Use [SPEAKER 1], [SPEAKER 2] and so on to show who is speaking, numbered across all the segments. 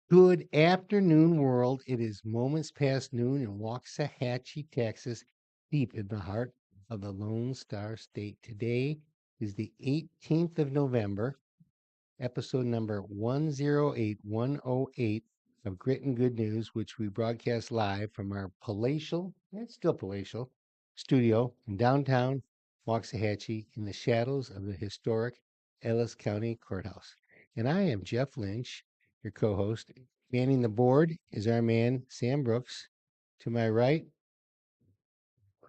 [SPEAKER 1] Good afternoon, world. It is moments past noon in Waxahachie, Texas, deep in the heart of the Lone Star State. Today is the 18th of November, episode number 108108 of Grit and Good News, which we broadcast live from our palatial, it's still palatial, studio in downtown Waxahachie in the shadows of the historic Ellis County Courthouse. And I am Jeff Lynch, your co-host. Manning the board is our man, Sam Brooks. To my right,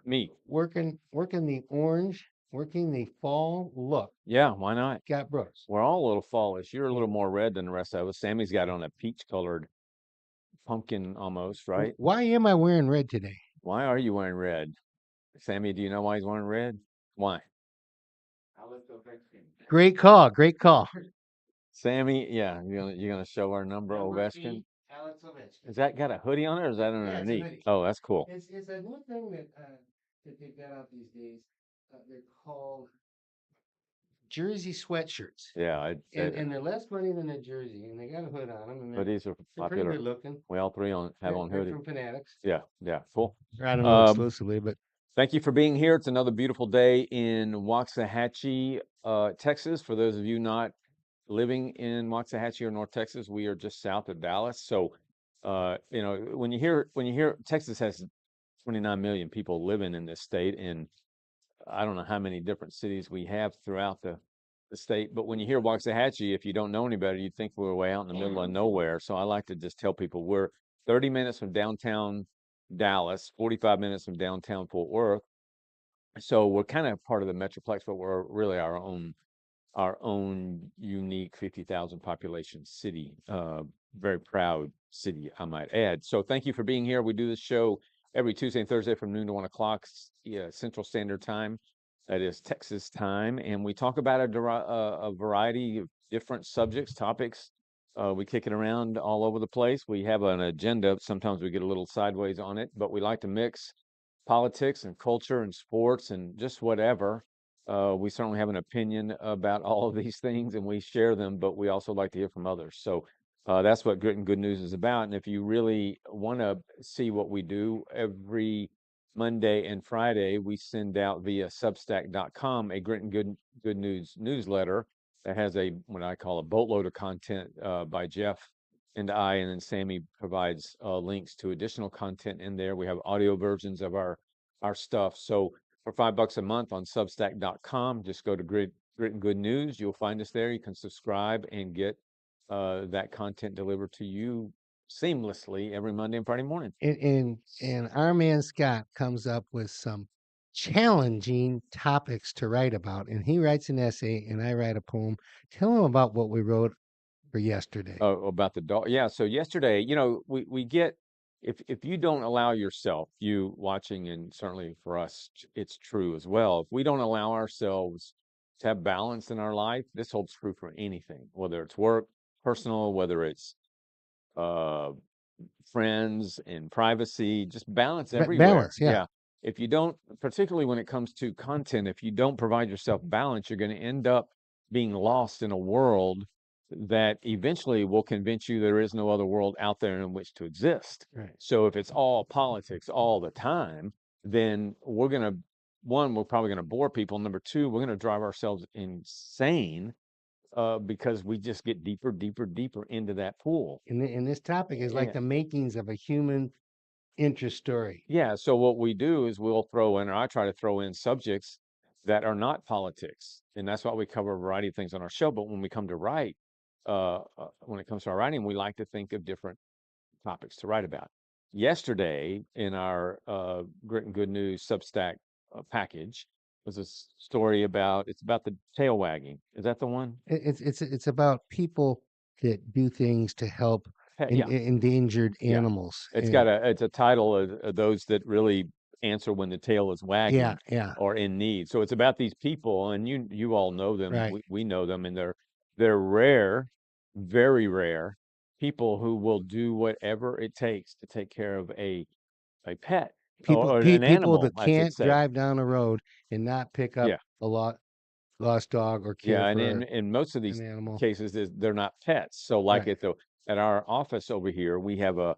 [SPEAKER 2] Me.
[SPEAKER 1] working the orange, working the fall look.
[SPEAKER 2] Yeah, why not?
[SPEAKER 1] Scott Brooks.
[SPEAKER 2] We're all a little fallish. You're a little more red than the rest of us. Sammy's got on a peach-colored pumpkin almost, right?
[SPEAKER 1] Why am I wearing red today?
[SPEAKER 2] Why are you wearing red? Sammy, do you know why he's wearing red? Why?
[SPEAKER 1] Great call. Great call.
[SPEAKER 2] Sammy, yeah, you're gonna show our number Ovechkin. Has that got a hoodie on it or is that underneath?
[SPEAKER 1] Hoodie.
[SPEAKER 2] Oh, that's cool.
[SPEAKER 1] It's a new thing that they've got out these days. They're called jersey sweatshirts.
[SPEAKER 2] Yeah,
[SPEAKER 1] and they're less money than a jersey, and they got a hood on them, and
[SPEAKER 2] hoodies are
[SPEAKER 1] they're pretty
[SPEAKER 2] popular.
[SPEAKER 1] good looking.
[SPEAKER 2] We all three have on
[SPEAKER 1] They're
[SPEAKER 2] hoodies.
[SPEAKER 1] from Fanatics.
[SPEAKER 2] Yeah, cool.
[SPEAKER 1] I don't know exclusively, but
[SPEAKER 2] thank you for being here. It's another beautiful day in Waxahachie, Texas. For those of you not living in Waxahachie or North Texas, we are just south of Dallas. So, when you hear Texas has 29 million people living in this state, and I don't know how many different cities we have throughout the state. But when you hear Waxahachie, if you don't know any better, you'd think we're way out in the middle of nowhere. So I like to just tell people we're 30 minutes from downtown Dallas, 45 minutes from downtown Fort Worth. So we're kind of part of the Metroplex, but we're really our own unique 50,000 population city. Very proud city, I might add. So thank you for being here. We do this show every Tuesday and Thursday from noon to 1 o'clock Central Standard Time. That is Texas time. And we talk about a variety of different subjects, topics. We kick it around all over the place. We have an agenda. Sometimes we get a little sideways on it, but we like to mix politics and culture and sports and just whatever. We certainly have an opinion about all of these things and we share them, but we also like to hear from others. So that's what Grit and Good News is about. And if you really want to see what we do every Monday and Friday, we send out via Substack.com a Grit and Good News newsletter that has what I call a boatload of content by Jeff and and then Sammy provides links to additional content in there. We have audio versions of our stuff. So for $5 a month on Substack.com, just go to Grit and Good News. You'll find us there. You can subscribe and get that content delivered to you seamlessly every Monday and Friday morning.
[SPEAKER 1] And our man Scott comes up with some challenging topics to write about, and he writes an essay, and I write a poem. Tell him about what we wrote for yesterday.
[SPEAKER 2] Oh, about the dog. Yeah. So yesterday, we get if you don't allow yourself, you watching, and certainly for us, it's true as well. If we don't allow ourselves to have balance in our life, this holds true for anything, whether it's work, personal, whether it's uh, friends and privacy, just balance everywhere.
[SPEAKER 1] Balance, yeah.
[SPEAKER 2] If you don't, particularly when it comes to content, if you don't provide yourself balance, you're going to end up being lost in a world that eventually will convince you there is no other world out there in which to exist.
[SPEAKER 1] Right.
[SPEAKER 2] So if it's all politics all the time, then we're probably going to bore people. Number two, we're going to drive ourselves insane because we just get deeper into that pool.
[SPEAKER 1] And this topic is like the makings of a human interest story.
[SPEAKER 2] Yeah. So what we do is we'll throw in, or I try to throw in subjects that are not politics. And that's why we cover a variety of things on our show. But when we come to write, when it comes to our writing, we like to think of different topics to write about. Yesterday, in our Grit and Good News Substack package, was a story it's about the tail wagging. Is that the one?
[SPEAKER 1] It's about people that do things to help endangered animals.
[SPEAKER 2] It's it's a title of those that really answer when the tail is wagging or in need. So it's about these people, and you all know them.
[SPEAKER 1] Right.
[SPEAKER 2] We know them, and they're rare, very rare people who will do whatever it takes to take care of a pet or an animal
[SPEAKER 1] that can't drive down a road and not pick up a lost dog or care
[SPEAKER 2] and in most of these cases they're not pets. So like at our office over here, we have a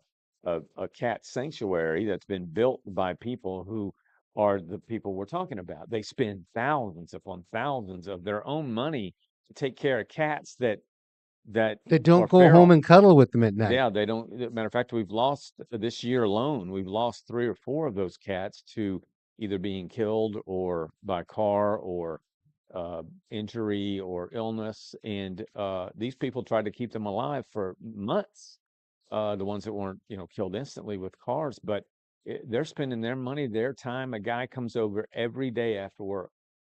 [SPEAKER 2] cat sanctuary that's been built by people who are the people we're talking about. They spend thousands upon thousands of their own money to take care of cats that
[SPEAKER 1] That
[SPEAKER 2] are
[SPEAKER 1] don't go home
[SPEAKER 2] feral.
[SPEAKER 1] and cuddle with them at night.
[SPEAKER 2] Yeah, they don't. Matter of fact, we've lost this year alone, we've lost 3 or 4 of those cats to either being killed or by car or uh, injury or illness. And these people tried to keep them alive for months. The ones that weren't, killed instantly with cars, but they're spending their money, their time. A guy comes over every day after work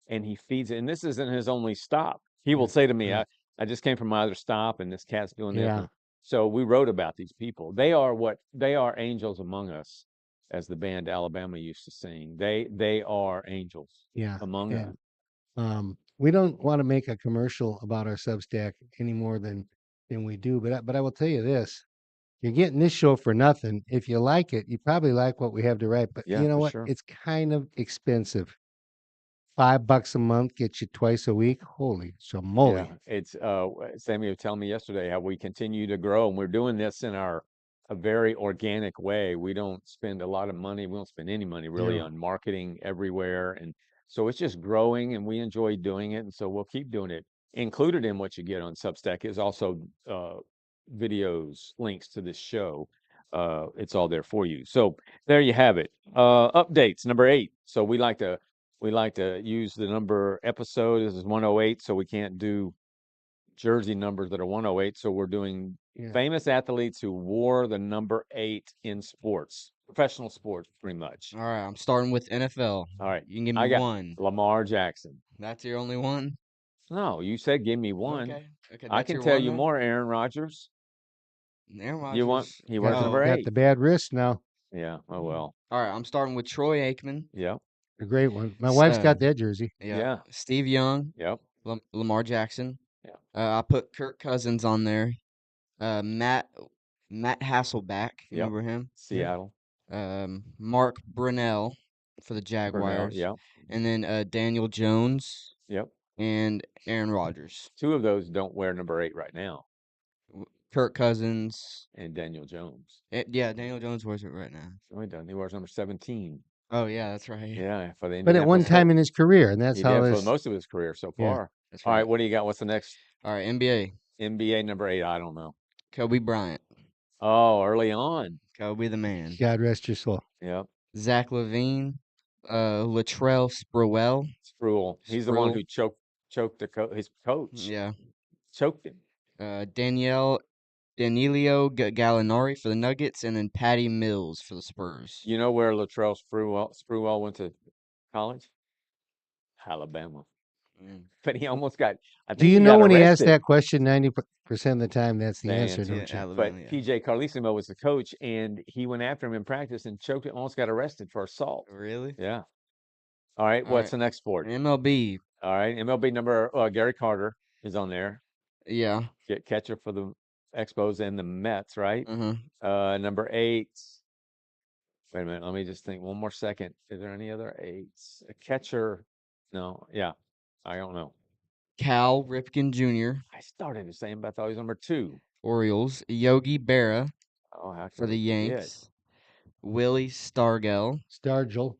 [SPEAKER 2] and he feeds it. And this isn't his only stop. He will
[SPEAKER 1] Right,
[SPEAKER 2] say to me,
[SPEAKER 1] right.
[SPEAKER 2] I just came from my other stop and this cat's doing this.
[SPEAKER 1] Yeah,
[SPEAKER 2] So we wrote about these people. They are angels among us, as the band Alabama used to sing. They are angels
[SPEAKER 1] yeah.
[SPEAKER 2] among us.
[SPEAKER 1] And we don't want to make a commercial about our Substack any more than we do. But I will tell you this: you're getting this show for nothing. If you like it, you probably like what we have to write. But
[SPEAKER 2] Yeah,
[SPEAKER 1] you know
[SPEAKER 2] for
[SPEAKER 1] what?
[SPEAKER 2] sure.
[SPEAKER 1] It's kind of expensive. $5 a month gets you twice a week. Holy
[SPEAKER 2] Yeah,
[SPEAKER 1] moly!
[SPEAKER 2] it's Sammy was telling me yesterday how we continue to grow, and we're doing this in a very organic way. We don't spend a lot of money. We don't spend any money really
[SPEAKER 1] Zero.
[SPEAKER 2] on marketing everywhere, and so it's just growing, and we enjoy doing it, and so we'll keep doing it. Included in what you get on Substack is also videos, links to this show. It's all there for you. So there you have it. Updates number 8. So we like to use the number episode. This is 108, so we can't do jersey numbers that are 108. So we're doing
[SPEAKER 1] Yeah.
[SPEAKER 2] famous athletes who wore the number 8 in sports, professional sports, pretty much.
[SPEAKER 3] All right, I'm starting with NFL.
[SPEAKER 2] All right.
[SPEAKER 3] You can give me
[SPEAKER 2] I got
[SPEAKER 3] one.
[SPEAKER 2] Lamar Jackson.
[SPEAKER 3] That's your only one?
[SPEAKER 2] No, you said give me one.
[SPEAKER 3] Okay. Okay,
[SPEAKER 2] I
[SPEAKER 3] that's
[SPEAKER 2] can
[SPEAKER 3] your
[SPEAKER 2] tell
[SPEAKER 3] one
[SPEAKER 2] you
[SPEAKER 3] then?
[SPEAKER 2] more, Aaron Rodgers.
[SPEAKER 3] Aaron
[SPEAKER 2] You want,
[SPEAKER 3] Rodgers.
[SPEAKER 2] he
[SPEAKER 1] Got
[SPEAKER 2] wears
[SPEAKER 1] the
[SPEAKER 2] number
[SPEAKER 3] Oh.
[SPEAKER 1] got
[SPEAKER 2] 8.
[SPEAKER 1] the bad wrist now.
[SPEAKER 2] Yeah. Oh, well.
[SPEAKER 3] All right, I'm starting with Troy Aikman.
[SPEAKER 2] Yep.
[SPEAKER 1] A great one. My wife's got that jersey.
[SPEAKER 3] Yeah.
[SPEAKER 2] Yeah.
[SPEAKER 3] Steve Young,
[SPEAKER 2] Yep.
[SPEAKER 3] Lamar Jackson.
[SPEAKER 2] Yeah.
[SPEAKER 3] I put Kirk Cousins on there. Matt Hasselback, you
[SPEAKER 2] Yep.
[SPEAKER 3] remember him?
[SPEAKER 2] Seattle.
[SPEAKER 3] Mark Brunell for the
[SPEAKER 2] Brunel.
[SPEAKER 3] Jaguars.
[SPEAKER 2] Yep.
[SPEAKER 3] And then Daniel Jones
[SPEAKER 2] Yep.
[SPEAKER 3] and Aaron Rodgers.
[SPEAKER 2] 2 of those don't wear number 8 right now,
[SPEAKER 3] Kirk Cousins.
[SPEAKER 2] and Daniel Jones.
[SPEAKER 3] Yeah, Daniel Jones wears it right now.
[SPEAKER 2] No, he doesn't. He wears number 17.
[SPEAKER 3] Oh yeah, that's right.
[SPEAKER 2] Yeah, for the
[SPEAKER 1] But at one
[SPEAKER 2] Indianapolis
[SPEAKER 1] time
[SPEAKER 2] Colts.
[SPEAKER 1] in his career, and that's
[SPEAKER 2] He
[SPEAKER 1] how
[SPEAKER 2] did for
[SPEAKER 1] this.
[SPEAKER 2] most of his career so
[SPEAKER 1] Yeah.
[SPEAKER 2] far.
[SPEAKER 3] That's
[SPEAKER 2] All
[SPEAKER 3] right.
[SPEAKER 2] right, what do you got? What's the next?
[SPEAKER 3] All right, NBA.
[SPEAKER 2] NBA number 8, I don't know.
[SPEAKER 3] Kobe Bryant.
[SPEAKER 2] Oh, early on.
[SPEAKER 3] Kobe the man.
[SPEAKER 1] God rest your soul.
[SPEAKER 2] Yep.
[SPEAKER 3] Zach LaVine. Latrell Sprewell.
[SPEAKER 2] Sproul. He's the one who
[SPEAKER 3] Sproul.
[SPEAKER 2] choked his coach.
[SPEAKER 3] Yeah.
[SPEAKER 2] Choked him.
[SPEAKER 3] Danileo Gallinari for the Nuggets, and then Patty Mills for the Spurs.
[SPEAKER 2] You know where Latrell Sprewell went to college? Alabama.
[SPEAKER 3] Mm.
[SPEAKER 2] But he almost got, I
[SPEAKER 1] Do
[SPEAKER 2] think
[SPEAKER 1] you
[SPEAKER 2] he
[SPEAKER 1] know
[SPEAKER 2] got
[SPEAKER 1] when he asked
[SPEAKER 2] arrested.
[SPEAKER 1] that question, 90% of the time, that's the
[SPEAKER 2] The
[SPEAKER 1] answer,
[SPEAKER 2] answer.
[SPEAKER 1] don't you?
[SPEAKER 2] But
[SPEAKER 3] Alabama, yeah.
[SPEAKER 2] PJ Carlesimo was the coach, and he went after him in practice and choked him, almost got arrested for assault.
[SPEAKER 3] Really?
[SPEAKER 2] Yeah. All right.
[SPEAKER 3] All
[SPEAKER 2] What's
[SPEAKER 3] right.
[SPEAKER 2] the next sport?
[SPEAKER 3] MLB.
[SPEAKER 2] All right. MLB number Gary Carter is on there.
[SPEAKER 3] Yeah.
[SPEAKER 2] Get catcher for the Expos and the Mets, right? Number 8. Wait a minute. Let me just think one more second. Is there any other 8s? A catcher? No. Yeah. I don't know.
[SPEAKER 3] Cal Ripken Jr.
[SPEAKER 2] I started to say him, but I thought he was number 2.
[SPEAKER 3] Orioles. Yogi Berra
[SPEAKER 2] Oh, how
[SPEAKER 3] for
[SPEAKER 2] could
[SPEAKER 3] the
[SPEAKER 2] we forget?
[SPEAKER 3] Yanks. Willie Stargell.
[SPEAKER 1] Stargell,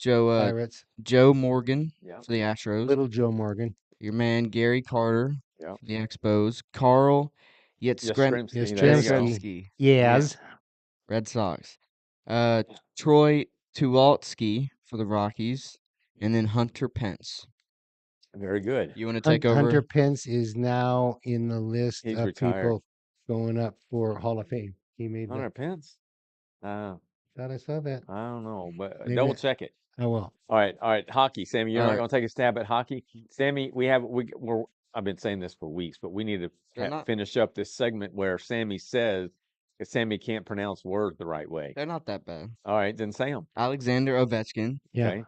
[SPEAKER 1] Pirates,
[SPEAKER 3] Joe Morgan
[SPEAKER 2] Yeah.
[SPEAKER 3] for the Astros.
[SPEAKER 1] little Joe Morgan,
[SPEAKER 3] Your man Gary Carter
[SPEAKER 2] Yeah.
[SPEAKER 3] for the Expos. Carl
[SPEAKER 2] Yastrzemski. There you go.
[SPEAKER 1] Yastrzemski.
[SPEAKER 3] Yeah.
[SPEAKER 1] Yaz,
[SPEAKER 3] Red Sox. Troy Tulotsky for the Rockies, and then Hunter Pence.
[SPEAKER 2] Very good.
[SPEAKER 3] You want to take over?
[SPEAKER 1] Hunter Pence is now in the list
[SPEAKER 2] He's
[SPEAKER 1] of
[SPEAKER 2] retired.
[SPEAKER 1] people going up for Hall of Fame. He made
[SPEAKER 2] Hunter
[SPEAKER 1] that.
[SPEAKER 2] Pence?
[SPEAKER 1] Thought I saw that.
[SPEAKER 2] I don't know, but
[SPEAKER 1] Maybe
[SPEAKER 2] double
[SPEAKER 1] I-
[SPEAKER 2] check it.
[SPEAKER 1] I will.
[SPEAKER 2] All right. Hockey, Sammy, you're
[SPEAKER 3] All
[SPEAKER 2] not
[SPEAKER 3] right.
[SPEAKER 2] going to take a stab at hockey, Sammy. We're. I've been saying this for weeks, but we need to
[SPEAKER 3] They're not-
[SPEAKER 2] finish up this segment where Sammy says that Sammy can't pronounce words the right way.
[SPEAKER 3] They're not that bad.
[SPEAKER 2] All right, then say them.
[SPEAKER 3] Alexander Ovechkin.
[SPEAKER 1] Yeah.
[SPEAKER 2] Okay.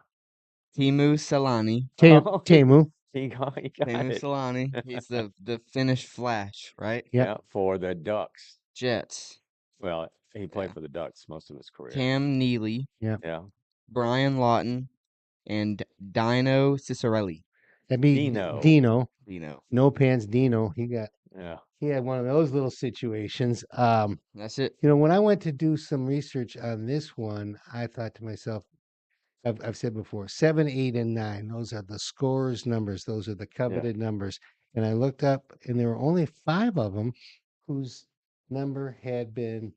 [SPEAKER 3] Timu Selani.
[SPEAKER 2] Oh,
[SPEAKER 1] Temu.
[SPEAKER 2] He got
[SPEAKER 3] Timu
[SPEAKER 2] it.
[SPEAKER 3] Selani. He's the Finnish Flash, right?
[SPEAKER 1] Yep.
[SPEAKER 2] Yeah, for the Ducks.
[SPEAKER 3] Jets.
[SPEAKER 2] Well, he played
[SPEAKER 3] Yeah.
[SPEAKER 2] for the Ducks most of his career.
[SPEAKER 3] Cam Neely.
[SPEAKER 2] Yeah.
[SPEAKER 3] Brian Lawton. And Dino Ciccarelli.
[SPEAKER 1] That'd be
[SPEAKER 2] Dino.
[SPEAKER 1] Dino.
[SPEAKER 3] Dino.
[SPEAKER 1] No pants Dino. He got
[SPEAKER 2] Yeah.
[SPEAKER 1] he had one of those little situations.
[SPEAKER 3] That's it.
[SPEAKER 1] When I went to do some research on this one, I thought to myself, I've said before, 7, 8, and 9. Those are the scorers' numbers. Those are the coveted numbers. And I looked up, and there were only 5 of them whose number had been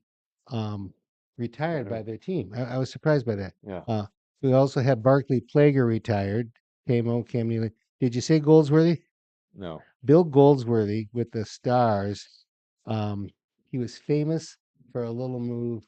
[SPEAKER 1] retired by their team. I was surprised by that.
[SPEAKER 2] Yeah.
[SPEAKER 1] We also had Barclay Plager retired. Cam Neely. Did you say Goldsworthy?
[SPEAKER 2] No.
[SPEAKER 1] Bill Goldsworthy with the Stars. He was famous for a little move.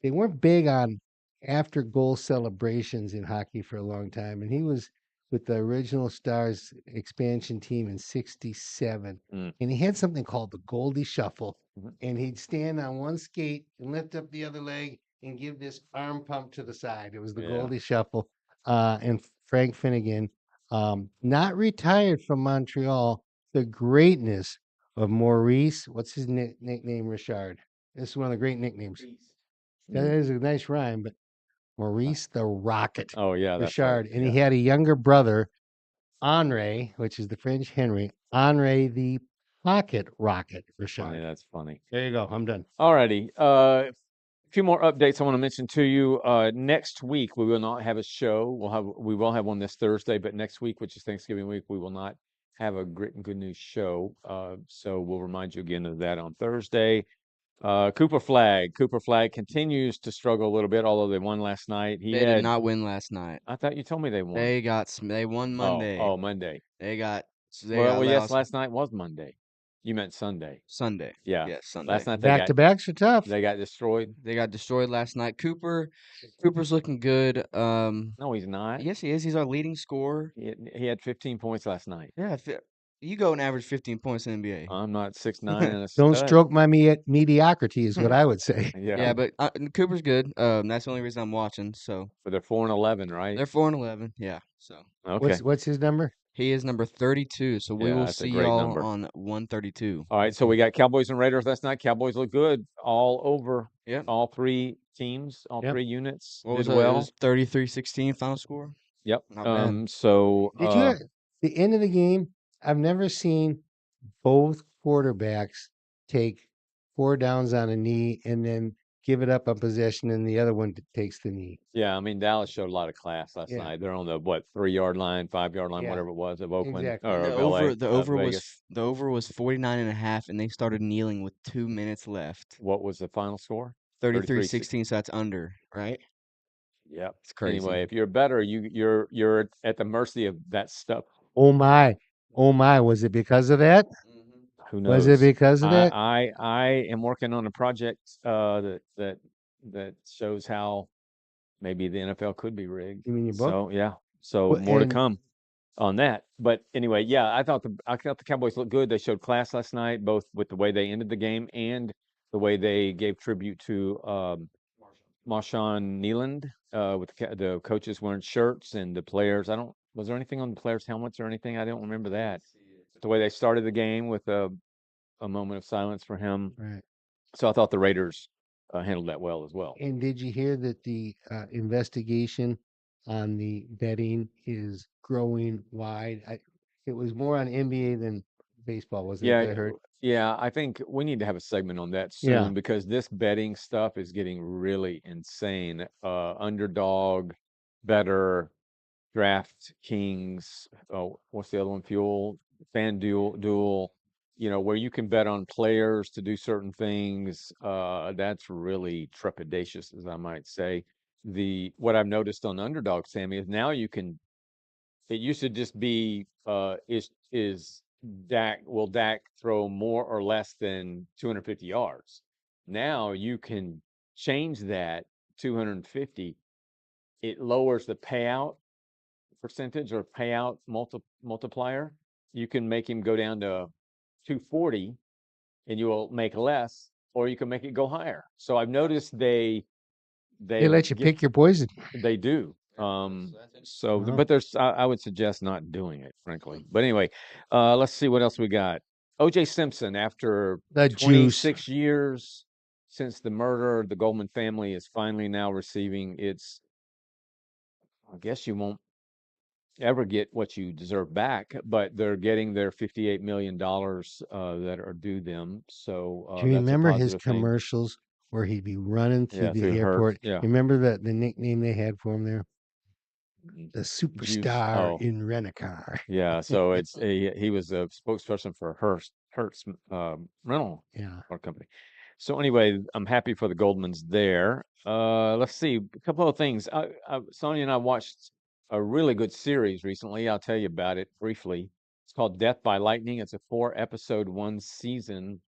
[SPEAKER 1] They weren't big on after goal celebrations in hockey for a long time, and he was with the original Stars expansion team in '67,
[SPEAKER 2] Mm.
[SPEAKER 1] and he had something called the Goldie Shuffle,
[SPEAKER 2] Mhm.
[SPEAKER 1] and he'd stand on one skate and lift up the other leg and give this arm pump to the side. It was the
[SPEAKER 2] Yeah.
[SPEAKER 1] Goldie Shuffle. And Frank Finnegan, not retired from Montreal, the greatness of Maurice. What's his nickname? Richard. This is one of the great nicknames. That
[SPEAKER 2] Mm.
[SPEAKER 1] is a nice rhyme, but Maurice the Rocket
[SPEAKER 2] Oh yeah, that's right.
[SPEAKER 1] Richard. And he had a younger brother, Henri, which is the French Henry, Henri the Pocket Rocket
[SPEAKER 2] Funny.
[SPEAKER 1] Richard.
[SPEAKER 2] That's funny.
[SPEAKER 1] There you go. I'm done.
[SPEAKER 2] Alrighty. A few more updates I want to mention to you. Next week we will not have a show. We will have one this Thursday, but next week, which is Thanksgiving week, we will not have a Grit and Good News show. So we'll remind you again of that on Thursday. Cooper Flagg. Cooper Flagg continues to struggle a little bit, although they won last night.
[SPEAKER 3] They did not win last night.
[SPEAKER 2] I thought you told me they won.
[SPEAKER 3] They won Monday.
[SPEAKER 2] Oh, Monday.
[SPEAKER 3] They got
[SPEAKER 2] Well, yes,
[SPEAKER 3] lost
[SPEAKER 2] last night was Monday. You meant Sunday.
[SPEAKER 3] Sunday.
[SPEAKER 2] Yeah.
[SPEAKER 3] Yes, Sunday.
[SPEAKER 2] Last night
[SPEAKER 1] Back to backs are tough.
[SPEAKER 2] they got destroyed.
[SPEAKER 3] They got destroyed last night. Cooper's looking good.
[SPEAKER 2] No, he's not.
[SPEAKER 3] Yes, he is. He's our leading scorer.
[SPEAKER 2] He had 15 points last night.
[SPEAKER 3] Yeah, you go and average 15 points in the NBA.
[SPEAKER 2] I'm not 6'9" and a
[SPEAKER 1] Don't
[SPEAKER 2] stud.
[SPEAKER 1] stroke my mediocrity, is what I would say.
[SPEAKER 3] Yeah, but Cooper's good. That's the only reason I'm watching. So
[SPEAKER 2] But they're 4-11, right?
[SPEAKER 3] they're 4-11. Yeah. So
[SPEAKER 2] Okay.
[SPEAKER 1] What's his number?
[SPEAKER 3] he is number 32. So we
[SPEAKER 2] Yeah,
[SPEAKER 3] will
[SPEAKER 2] that's a
[SPEAKER 3] see
[SPEAKER 2] great
[SPEAKER 3] y'all
[SPEAKER 2] number.
[SPEAKER 3] on 132.
[SPEAKER 2] All right, so we got Cowboys and Raiders last night. Cowboys look good all over.
[SPEAKER 3] Yep.
[SPEAKER 2] All 3 teams, all
[SPEAKER 1] Yep.
[SPEAKER 2] 3 units
[SPEAKER 3] What
[SPEAKER 2] did
[SPEAKER 3] was it? It
[SPEAKER 2] well.
[SPEAKER 3] was 33-16 final score.
[SPEAKER 2] Yep.
[SPEAKER 3] Not bad.
[SPEAKER 2] So
[SPEAKER 1] Did you the end of the game? I've never seen both quarterbacks take 4 downs on a knee and then give it up on possession, and the other one takes the knee.
[SPEAKER 2] yeah, I mean Dallas showed a lot of class last
[SPEAKER 1] Yeah.
[SPEAKER 2] night. They're on the 3-yard line, 5-yard line,
[SPEAKER 1] Yeah,
[SPEAKER 2] whatever it was of Oakland
[SPEAKER 1] exactly.
[SPEAKER 2] or
[SPEAKER 3] And
[SPEAKER 2] of LA.
[SPEAKER 3] the over
[SPEAKER 2] Vegas.
[SPEAKER 3] was 49.5, and they started kneeling with 2 minutes left.
[SPEAKER 2] What was the final score?
[SPEAKER 3] 33-16, so that's under, right?
[SPEAKER 2] Yep.
[SPEAKER 3] It's crazy.
[SPEAKER 2] Anyway, if you're better, you're at the mercy of that stuff.
[SPEAKER 1] Oh my, was it because of that?
[SPEAKER 2] Who knows?
[SPEAKER 1] Was it because of that?
[SPEAKER 2] I am working on a project that shows how maybe the NFL could be rigged.
[SPEAKER 1] You mean your book?
[SPEAKER 2] So yeah. So
[SPEAKER 1] Well,
[SPEAKER 2] more to
[SPEAKER 1] and-
[SPEAKER 2] come on that. But anyway, yeah, I thought the Cowboys looked good. They showed class last night, both with the way they ended the game and the way they gave tribute to Marshawn Nealand. With the coaches wearing shirts and the players. Was there anything on the players' helmets or anything? I don't remember that. The way they started the game with a moment of silence for him.
[SPEAKER 1] Right.
[SPEAKER 2] So I thought the Raiders handled that well as well.
[SPEAKER 1] And did you hear that the investigation on the betting is growing wide? It was more on NBA than baseball, wasn't it? I heard.
[SPEAKER 2] Yeah, I think we need to have a segment on that soon
[SPEAKER 1] Yeah.
[SPEAKER 2] because this betting stuff is getting really insane. Underdog, Better, Draft Kings. Oh, what's the other one? Fuel, FanDuel. Where you can bet on players to do certain things. That's really trepidatious, as I might say. What I've noticed on Underdog, Sammy, is now you can. It used to just be is will Dak throw more or less than 250 yards? Now you can change that 250. It lowers the payout percentage or payout multiplier. You can make him go down to 240 and you will make less, or you can make it go higher. So I've noticed they
[SPEAKER 1] let you pick your poison.
[SPEAKER 2] They do.
[SPEAKER 1] Wow.
[SPEAKER 2] But I would suggest not doing it, frankly. But anyway, let's see what else we got. O.J. Simpson, after
[SPEAKER 1] The
[SPEAKER 2] 26 years since the murder, the Goldman family is finally now receiving its, I guess you won't ever get what you deserve back, but they're getting their $58 million that are due them. So
[SPEAKER 1] Do you
[SPEAKER 2] that's a
[SPEAKER 1] remember his
[SPEAKER 2] positive thing.
[SPEAKER 1] commercials where he'd be running through
[SPEAKER 2] Yeah, through
[SPEAKER 1] the
[SPEAKER 2] her.
[SPEAKER 1] airport?
[SPEAKER 2] Yeah.
[SPEAKER 1] Remember the nickname they had for him there? The
[SPEAKER 2] Juice.
[SPEAKER 1] superstar
[SPEAKER 2] Oh,
[SPEAKER 1] in rent-a-car.
[SPEAKER 2] yeah. So he was a spokesperson for Hertz rental
[SPEAKER 1] Yeah.
[SPEAKER 2] car company. So anyway, I'm happy for the Goldmans there. Let's see a couple of things. Sonia and I watched a really good series recently. I'll tell you about it briefly. It's called Death by Lightning. It's a 4-episode, 1-season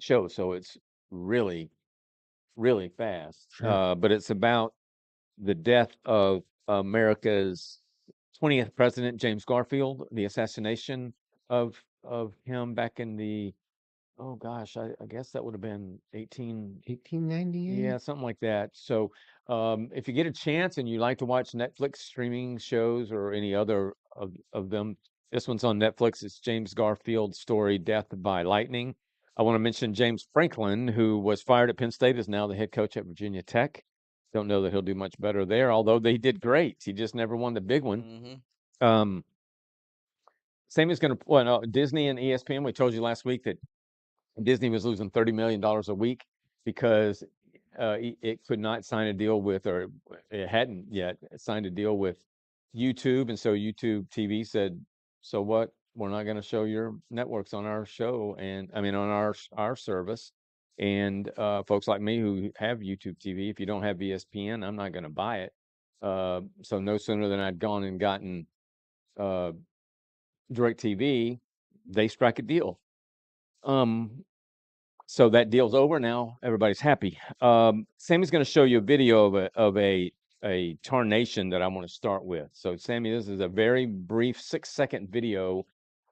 [SPEAKER 2] show, so it's really, really fast.
[SPEAKER 1] Sure.
[SPEAKER 2] But it's about the death of America's 20th president, James Garfield, the assassination of him back in the, oh gosh, I guess that would have been
[SPEAKER 1] 1898?
[SPEAKER 2] yeah, something like that. So if you get a chance and you like to watch Netflix streaming shows or any other of them, this one's on Netflix. It's James Garfield's story, Death by Lightning. I want to mention James Franklin, who was fired at Penn State, is now the head coach at Virginia Tech. Don't know that he'll do much better there, although they did great. He just never won the big one.
[SPEAKER 3] Mm-hmm.
[SPEAKER 2] Same is going to, well, no, Disney and ESPN. We told you last week that Disney was losing $30 million a week because it could not sign a deal with, or it hadn't yet signed a deal with YouTube. And so YouTube TV said, so what? We're not going to show your networks on our show. And I mean, on our service. And folks like me who have YouTube TV, if you don't have ESPN, I'm not going to buy it. So no sooner than I'd gone and gotten DirecTV, they strike a deal. So that deal's over now. Everybody's happy. Sammy's going to show you a video of a tarnation that I want to start with. So Sammy, this is a very brief 6-second video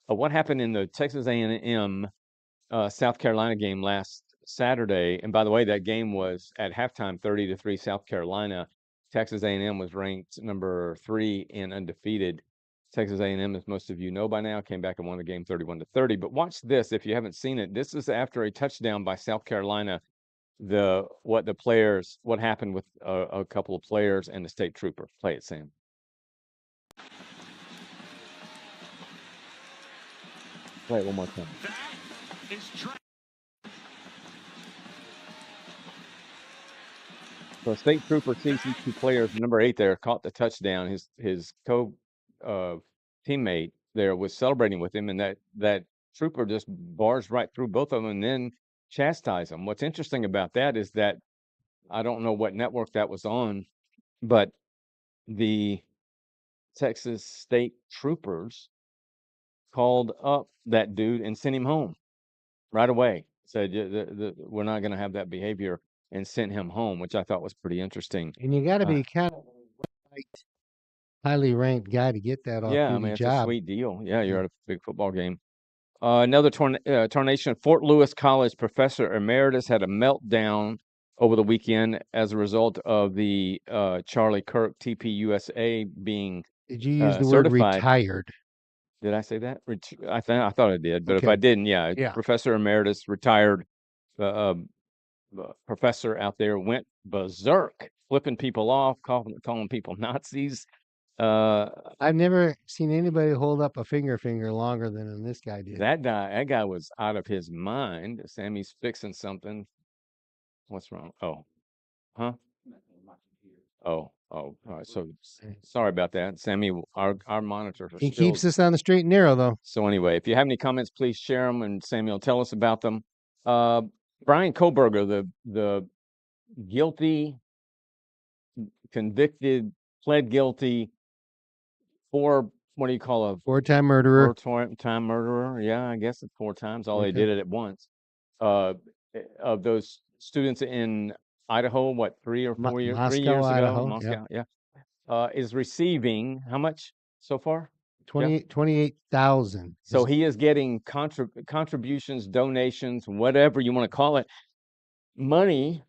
[SPEAKER 2] of what happened in the Texas A&M South Carolina game last Saturday. And by the way, that game was at halftime 30-3 South Carolina. Texas A&M was ranked number 3 and undefeated. Texas A&M, as most of you know by now, came back and won the game 31-30. But watch this if you haven't seen it. This is after a touchdown by South Carolina. What happened with a couple of players and the state trooper. Play it, Sam. Play it one more time. So a state trooper sees these two players. Number 8 there caught the touchdown. His teammate there was celebrating with him, and that trooper just bars right through both of them and then chastised them. What's interesting about that is that I don't know what network that was on, but the Texas state troopers called up that dude and sent him home right away. Said we're not going to have that behavior, and sent him home, which I thought was pretty interesting.
[SPEAKER 1] And you got to be kind of a highly ranked guy to get that
[SPEAKER 2] Yeah, I
[SPEAKER 1] off-duty
[SPEAKER 2] mean, it's a
[SPEAKER 1] job.
[SPEAKER 2] sweet deal. Yeah, you're at a big football game. Another tarnation. Fort Lewis College professor emeritus had a meltdown over the weekend as a result of the Charlie Kirk TPUSA being
[SPEAKER 1] Did you use the word
[SPEAKER 2] certified.
[SPEAKER 1] retired?
[SPEAKER 2] Did I say that? I thought I did, but if I didn't, yeah,
[SPEAKER 1] Yeah.
[SPEAKER 2] Professor emeritus, retired professor out there, went berserk, flipping people off, calling people Nazis.
[SPEAKER 1] I've never seen anybody hold up a finger longer than this guy did.
[SPEAKER 2] That guy was out of his mind. Sammy's fixing something. What's wrong? Oh, huh? Oh, all right. So sorry about that, Sammy. Our monitors are
[SPEAKER 1] He
[SPEAKER 2] still.
[SPEAKER 1] keeps us on the straight and narrow, though.
[SPEAKER 2] So anyway, if you have any comments, please share them, and Sammy will tell us about them. Brian Kohberger, the guilty, convicted, pled guilty for, what do you call a
[SPEAKER 1] 4-time murderer?
[SPEAKER 2] 4-time murderer? Yeah, I guess it's 4 times. All they
[SPEAKER 1] Okay.
[SPEAKER 2] did it at once. Of those students in Idaho, what, 3 or 4 years? 3 years ago,
[SPEAKER 1] Idaho,
[SPEAKER 2] Moscow, yeah. Is receiving how much so far?
[SPEAKER 1] 28,000.
[SPEAKER 2] So he is getting contributions, donations, whatever you want to call it, money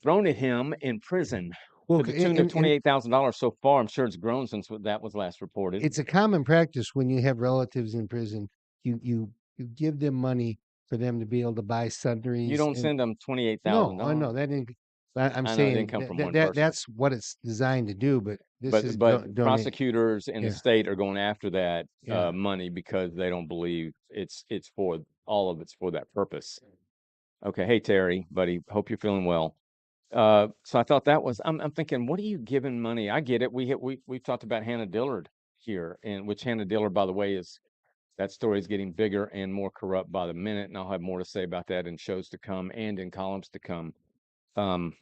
[SPEAKER 2] thrown at him in prison to the tune of $28,000 so far. I'm sure it's grown since that was last reported.
[SPEAKER 1] It's a common practice when you have relatives in prison. You give them money for them to be able to buy sundries.
[SPEAKER 2] You don't send them $28,000.
[SPEAKER 1] No, I know that didn't. I'm
[SPEAKER 2] I know it didn't
[SPEAKER 1] saying
[SPEAKER 2] come from one
[SPEAKER 1] that
[SPEAKER 2] person.
[SPEAKER 1] that's what it's designed to do, but this is
[SPEAKER 2] But
[SPEAKER 1] donate.
[SPEAKER 2] prosecutors in the
[SPEAKER 1] Yeah,
[SPEAKER 2] state are going after that
[SPEAKER 1] yeah.
[SPEAKER 2] money because they don't believe it's for all of it's for that purpose. Okay, hey Terry, buddy, hope you're feeling well. So I thought that was I'm thinking, what are you giving money? I get it. We've talked about Hannah Dillard here, and which Hannah Dillard, by the way, is that story is getting bigger and more corrupt by the minute, and I'll have more to say about that in shows to come and in columns to come. Um,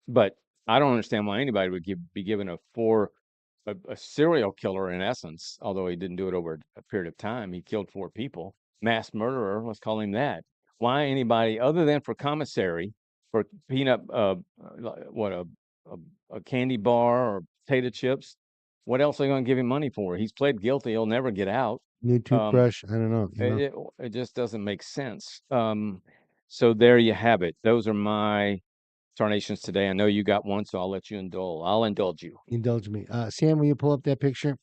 [SPEAKER 2] but I don't understand why anybody would be given a serial killer in essence, although he didn't do it over a period of time. He killed 4 people, mass murderer. Let's call him that. Why anybody other than for commissary for peanut, what a candy bar or potato chips? What else are they going to give him money for? He's pled guilty. He'll never get out.
[SPEAKER 1] New
[SPEAKER 2] Um,
[SPEAKER 1] toothbrush. I don't know.
[SPEAKER 2] it just doesn't make sense. So there you have it. Those are my Tarnations today. I know you got one, so I'll let you indulge. I'll indulge you.
[SPEAKER 1] Indulge me. Sam, will you pull up that picture?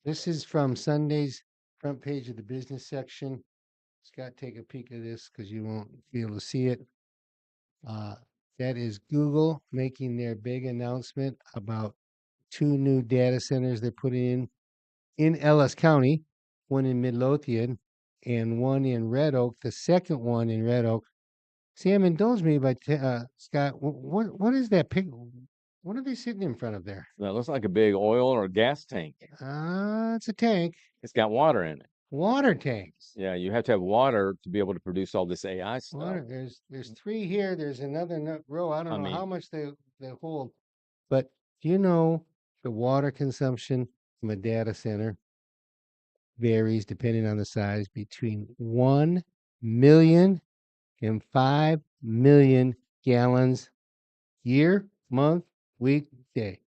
[SPEAKER 1] This is from Sunday's front page of the business section. Scott, take a peek at this because you won't be able to see it. Uh, that is Google making their big announcement about 2 new data centers they're putting in Ellis County, one in Midlothian and one in Red Oak. The second one in Red Oak. Sam, indulge me, but Scott, what is that pig? What are they sitting in front of there?
[SPEAKER 2] That looks like a big oil or gas tank.
[SPEAKER 1] It's a tank.
[SPEAKER 2] It's got water in it.
[SPEAKER 1] Water tanks.
[SPEAKER 2] Yeah, you have to have water to be able to produce all this AI stuff.
[SPEAKER 1] Water. There's 3 here. There's another row. I don't
[SPEAKER 2] I
[SPEAKER 1] know how
[SPEAKER 2] mean,
[SPEAKER 1] much they hold, but do you know the water consumption from a data center varies depending on the size between 1 million and 5 million gallons year, month, week, day.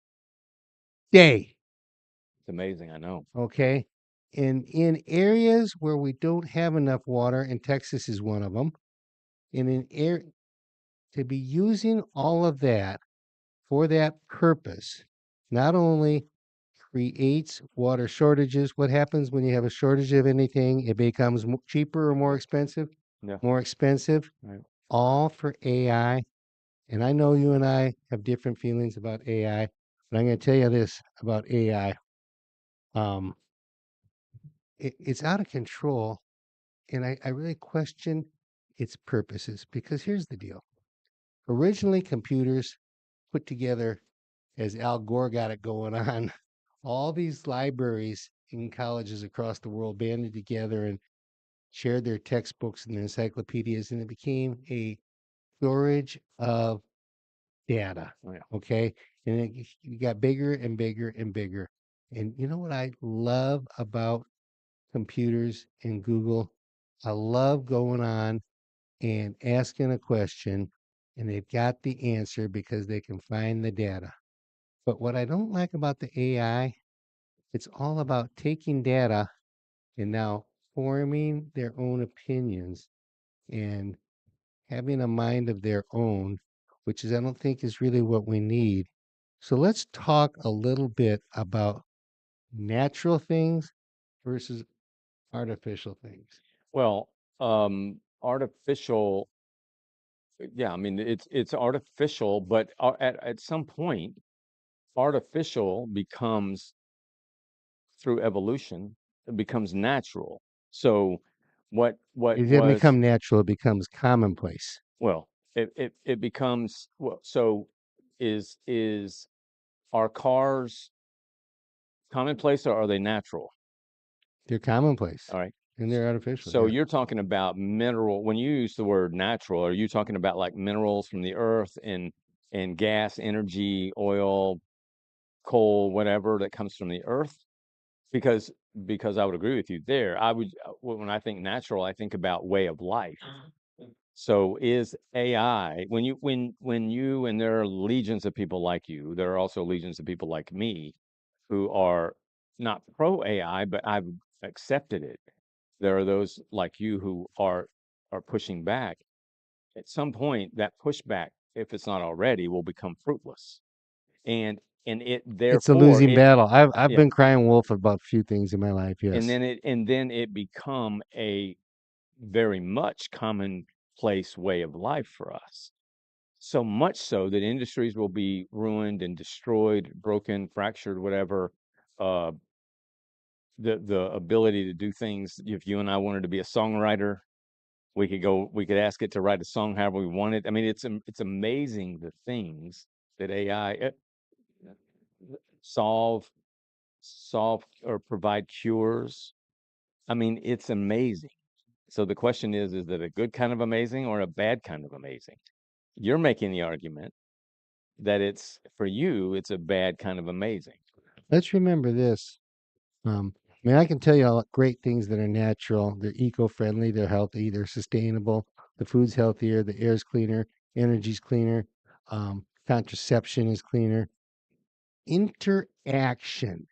[SPEAKER 2] it's amazing. I know.
[SPEAKER 1] Okay. And in areas where we don't have enough water, and Texas is one of them, and in air to be using all of that for that purpose, not only creates water shortages. What happens when you have a shortage of anything? It becomes cheaper or more expensive?
[SPEAKER 2] Yeah.
[SPEAKER 1] More expensive,
[SPEAKER 2] Right.
[SPEAKER 1] all for AI. And I know you and I have different feelings about AI, but I'm going to tell you this about AI. Um, it's out of control, and I really question its purposes because here's the deal. Originally, computers put together, as Al Gore got it going on, all these libraries in colleges across the world banded together and shared their textbooks and encyclopedias, and it became a storage of data.
[SPEAKER 2] Oh, yeah.
[SPEAKER 1] Okay. And it got bigger and bigger and bigger. And you know what I love about computers and Google? I love going on and asking a question, and they've got the answer because they can find the data. But what I don't like about the AI, it's all about taking data and now forming their own opinions and having a mind of their own, which is, I don't think, is really what we need. So let's talk a little bit about natural things versus artificial things.
[SPEAKER 2] Well, artificial. Yeah, I mean it's artificial, but at some point, artificial becomes through evolution. It becomes natural. So, what
[SPEAKER 1] It doesn't
[SPEAKER 2] was
[SPEAKER 1] become natural, it becomes commonplace.
[SPEAKER 2] well, it becomes well. So, is our cars commonplace or are they natural?
[SPEAKER 1] They're commonplace
[SPEAKER 2] All right.
[SPEAKER 1] and they're artificial.
[SPEAKER 2] So
[SPEAKER 1] Yeah.
[SPEAKER 2] you're talking about mineral. When you use the word natural, are you talking about like minerals from the earth and gas, energy, oil, coal, whatever that comes from the earth? Because I would agree with you there. I would when I think natural, I think about way of life. So is AI when you and there are legions of people like you, there are also legions of people like me who are not pro AI, but I've accepted it. There are those like you who are pushing back. At some point, that pushback, if it's not already, will become fruitless. And it
[SPEAKER 1] It's a
[SPEAKER 2] therefore
[SPEAKER 1] losing
[SPEAKER 2] it
[SPEAKER 1] battle. I've
[SPEAKER 2] yeah,
[SPEAKER 1] been crying wolf about a few things in my life.
[SPEAKER 2] and
[SPEAKER 1] Yes.
[SPEAKER 2] then it become a very much commonplace way of life for us. so much so that industries will be ruined and destroyed, broken, fractured, whatever. Uh, the ability to do things. If you and I wanted to be a songwriter, we could ask it to write a song however we wanted. I mean, it's amazing the things that AI solve or provide cures. I mean, it's amazing. So the question is it a good kind of amazing or a bad kind of amazing? You're making the argument that for you, it's a bad kind of amazing.
[SPEAKER 1] Let's remember this. I mean, I can tell you all great things that are natural. They're eco-friendly. They're healthy. They're sustainable. The food's healthier. The air's cleaner. Energy's cleaner. Contraception is cleaner. Interaction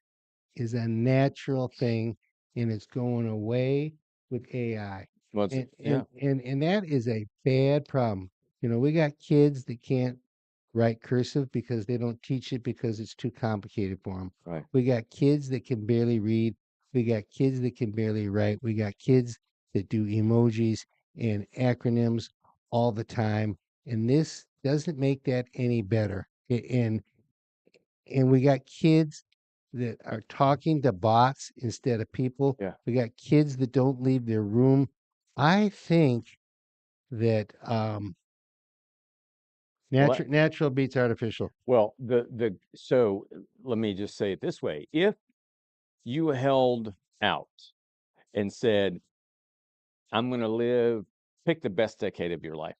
[SPEAKER 1] is a natural thing, and it's going away with AI.
[SPEAKER 2] Well,
[SPEAKER 1] And that is a bad problem. We got kids that can't write cursive because they don't teach it because it's too complicated for them.
[SPEAKER 2] right.
[SPEAKER 1] We got kids that can barely read. We got kids that can barely write. We got kids that do emojis and acronyms all the time. And this doesn't make that any better. And we got kids that are talking to bots instead of people.
[SPEAKER 2] Yeah.
[SPEAKER 1] We got kids that don't leave their room. I think that natural beats artificial.
[SPEAKER 2] Well, so let me just say it this way. If you held out and said, I'm going to pick the best decade of your life.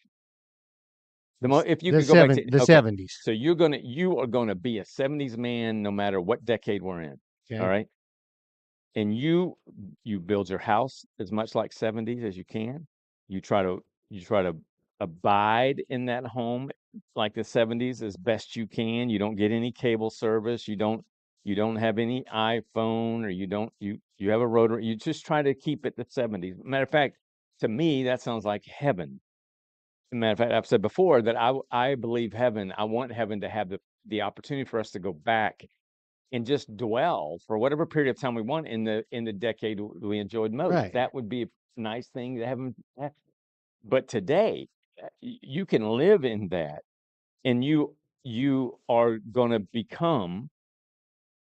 [SPEAKER 2] If you could go back to
[SPEAKER 1] the 70s.
[SPEAKER 2] So you are going to be a 70s man no matter what decade we're in.
[SPEAKER 1] Okay.
[SPEAKER 2] All right. And you build your house as much like 70s as you can. You try to abide in that home like the 70s as best you can. You don't get any cable service. You don't have any iPhone, or you have a rotary. You just try to keep it the 70s. Matter of fact, to me, that sounds like heaven. Matter of fact, I've said before that I believe heaven. I want heaven to have the opportunity for us to go back and just dwell for whatever period of time we want in the decade we enjoyed most.
[SPEAKER 1] Right.
[SPEAKER 2] That would be a nice thing to have. But today, you can live in that, and you are going to become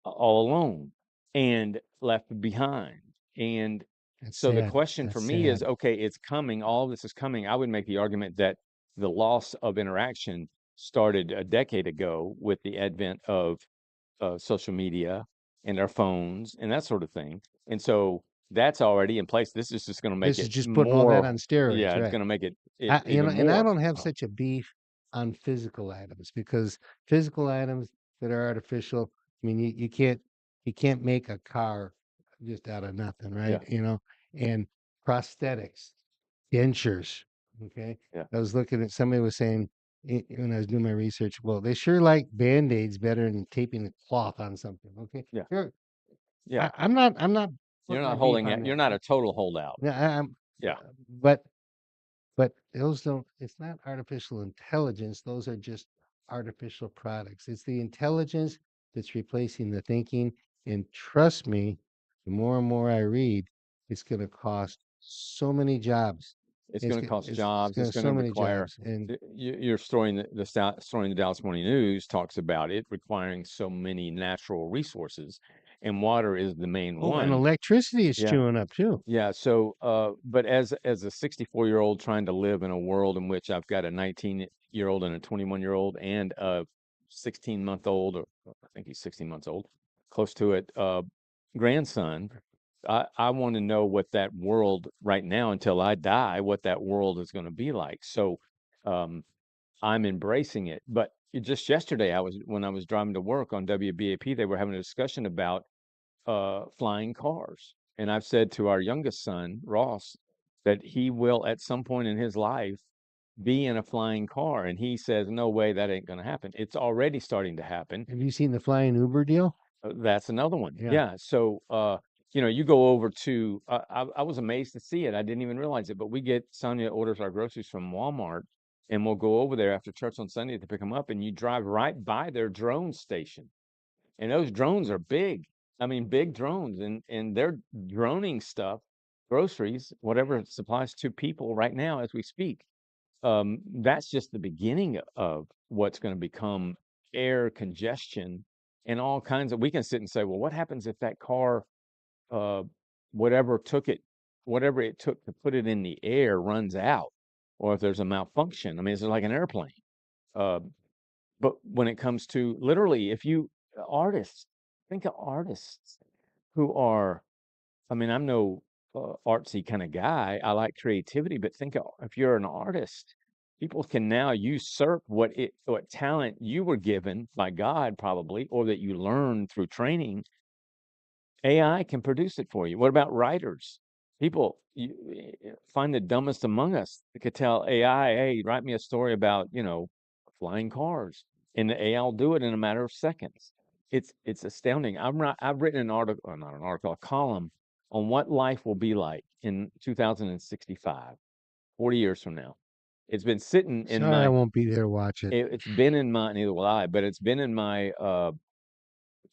[SPEAKER 2] all alone and left behind. And
[SPEAKER 1] That's
[SPEAKER 2] so the
[SPEAKER 1] sad.
[SPEAKER 2] question for
[SPEAKER 1] That's
[SPEAKER 2] me is,
[SPEAKER 1] sad.
[SPEAKER 2] okay, it's coming. All this is coming. I would make the argument that the loss of interaction started a decade ago with the advent of social media and our phones and that sort of thing. And so that's already in place. This is just going to make
[SPEAKER 1] This is
[SPEAKER 2] it
[SPEAKER 1] just putting all that
[SPEAKER 2] more.
[SPEAKER 1] on steroids,
[SPEAKER 2] Yeah, it's
[SPEAKER 1] right?
[SPEAKER 2] going to make it
[SPEAKER 1] And
[SPEAKER 2] even
[SPEAKER 1] I
[SPEAKER 2] more.
[SPEAKER 1] don't have such a beef on physical items, because physical items that are artificial, I mean, you can't make a car just out of nothing, right? And prosthetics, dentures. Okay.
[SPEAKER 2] Yeah.
[SPEAKER 1] I was looking at, somebody was saying when I was doing my research, well, they sure like Band-Aids better than taping a cloth on something. Okay.
[SPEAKER 2] Yeah.
[SPEAKER 1] Here,
[SPEAKER 2] Yeah.
[SPEAKER 1] I'm not
[SPEAKER 2] You're
[SPEAKER 1] putting
[SPEAKER 2] not
[SPEAKER 1] my beef
[SPEAKER 2] holding
[SPEAKER 1] on
[SPEAKER 2] it.
[SPEAKER 1] that.
[SPEAKER 2] You're not a total holdout.
[SPEAKER 1] Yeah,
[SPEAKER 2] Yeah.
[SPEAKER 1] but those don't, it's not artificial intelligence. Those are just artificial products. It's the intelligence that's replacing the thinking. And trust me, the more and more I read, it's going to cost so many jobs.
[SPEAKER 2] It's going to cost jobs. It's going
[SPEAKER 1] So
[SPEAKER 2] to
[SPEAKER 1] many
[SPEAKER 2] require.
[SPEAKER 1] jobs. And
[SPEAKER 2] Your story in the Dallas Morning News talks about it requiring so many natural resources, and water is the main one.
[SPEAKER 1] and electricity is
[SPEAKER 2] Yeah.
[SPEAKER 1] chewing up too.
[SPEAKER 2] Yeah. So, but as a 64-year-old trying to live in a world in which I've got a 19-year-old and a 21-year-old and a 16-month-old, or I think he's 16 months old, close to it, grandson, I want to know what that world right now until I die, what that world is going to be like. So, I'm embracing it. But just yesterday, when I was driving to work on WBAP, they were having a discussion about flying cars. And I've said to our youngest son, Ross, that he will at some point in his life be in a flying car. And he says, no way, that ain't going to happen. It's already starting to happen.
[SPEAKER 1] Have you seen the flying Uber deal?
[SPEAKER 2] That's another one.
[SPEAKER 1] Yeah.
[SPEAKER 2] Yeah. So, you go over to, I was amazed to see it. I didn't even realize it, but Sonia orders our groceries from Walmart, and we'll go over there after church on Sunday to pick them up. And you drive right by their drone station. And those drones are big. I mean, big drones, and they're droning stuff, groceries, whatever supplies to people right now as we speak. that's just the beginning of what's going to become air congestion and all kinds of. We can sit and say, well, what happens if that car, uh, whatever whatever it took to put it in the air runs out, or if there's a malfunction? I mean, it's like an airplane. Uh, but when it comes to literally, if you artists, think of artists who are, I mean, I'm no artsy kind of guy. I like creativity, but think of if you're an artist, people can now usurp what talent you were given by God probably, or that you learned through training. AI can produce it for you. What about writers? People find the dumbest among us that could tell AI, hey, write me a story about, flying cars. And the AI will do it in a matter of seconds. It's astounding. I've written an article, or not an article, a column on what life will be like in 2065, 40 years from now. It's been sitting in
[SPEAKER 1] Sorry, I
[SPEAKER 2] my,
[SPEAKER 1] won't be there to watch it.
[SPEAKER 2] it's been in my, neither will I, but it's been in my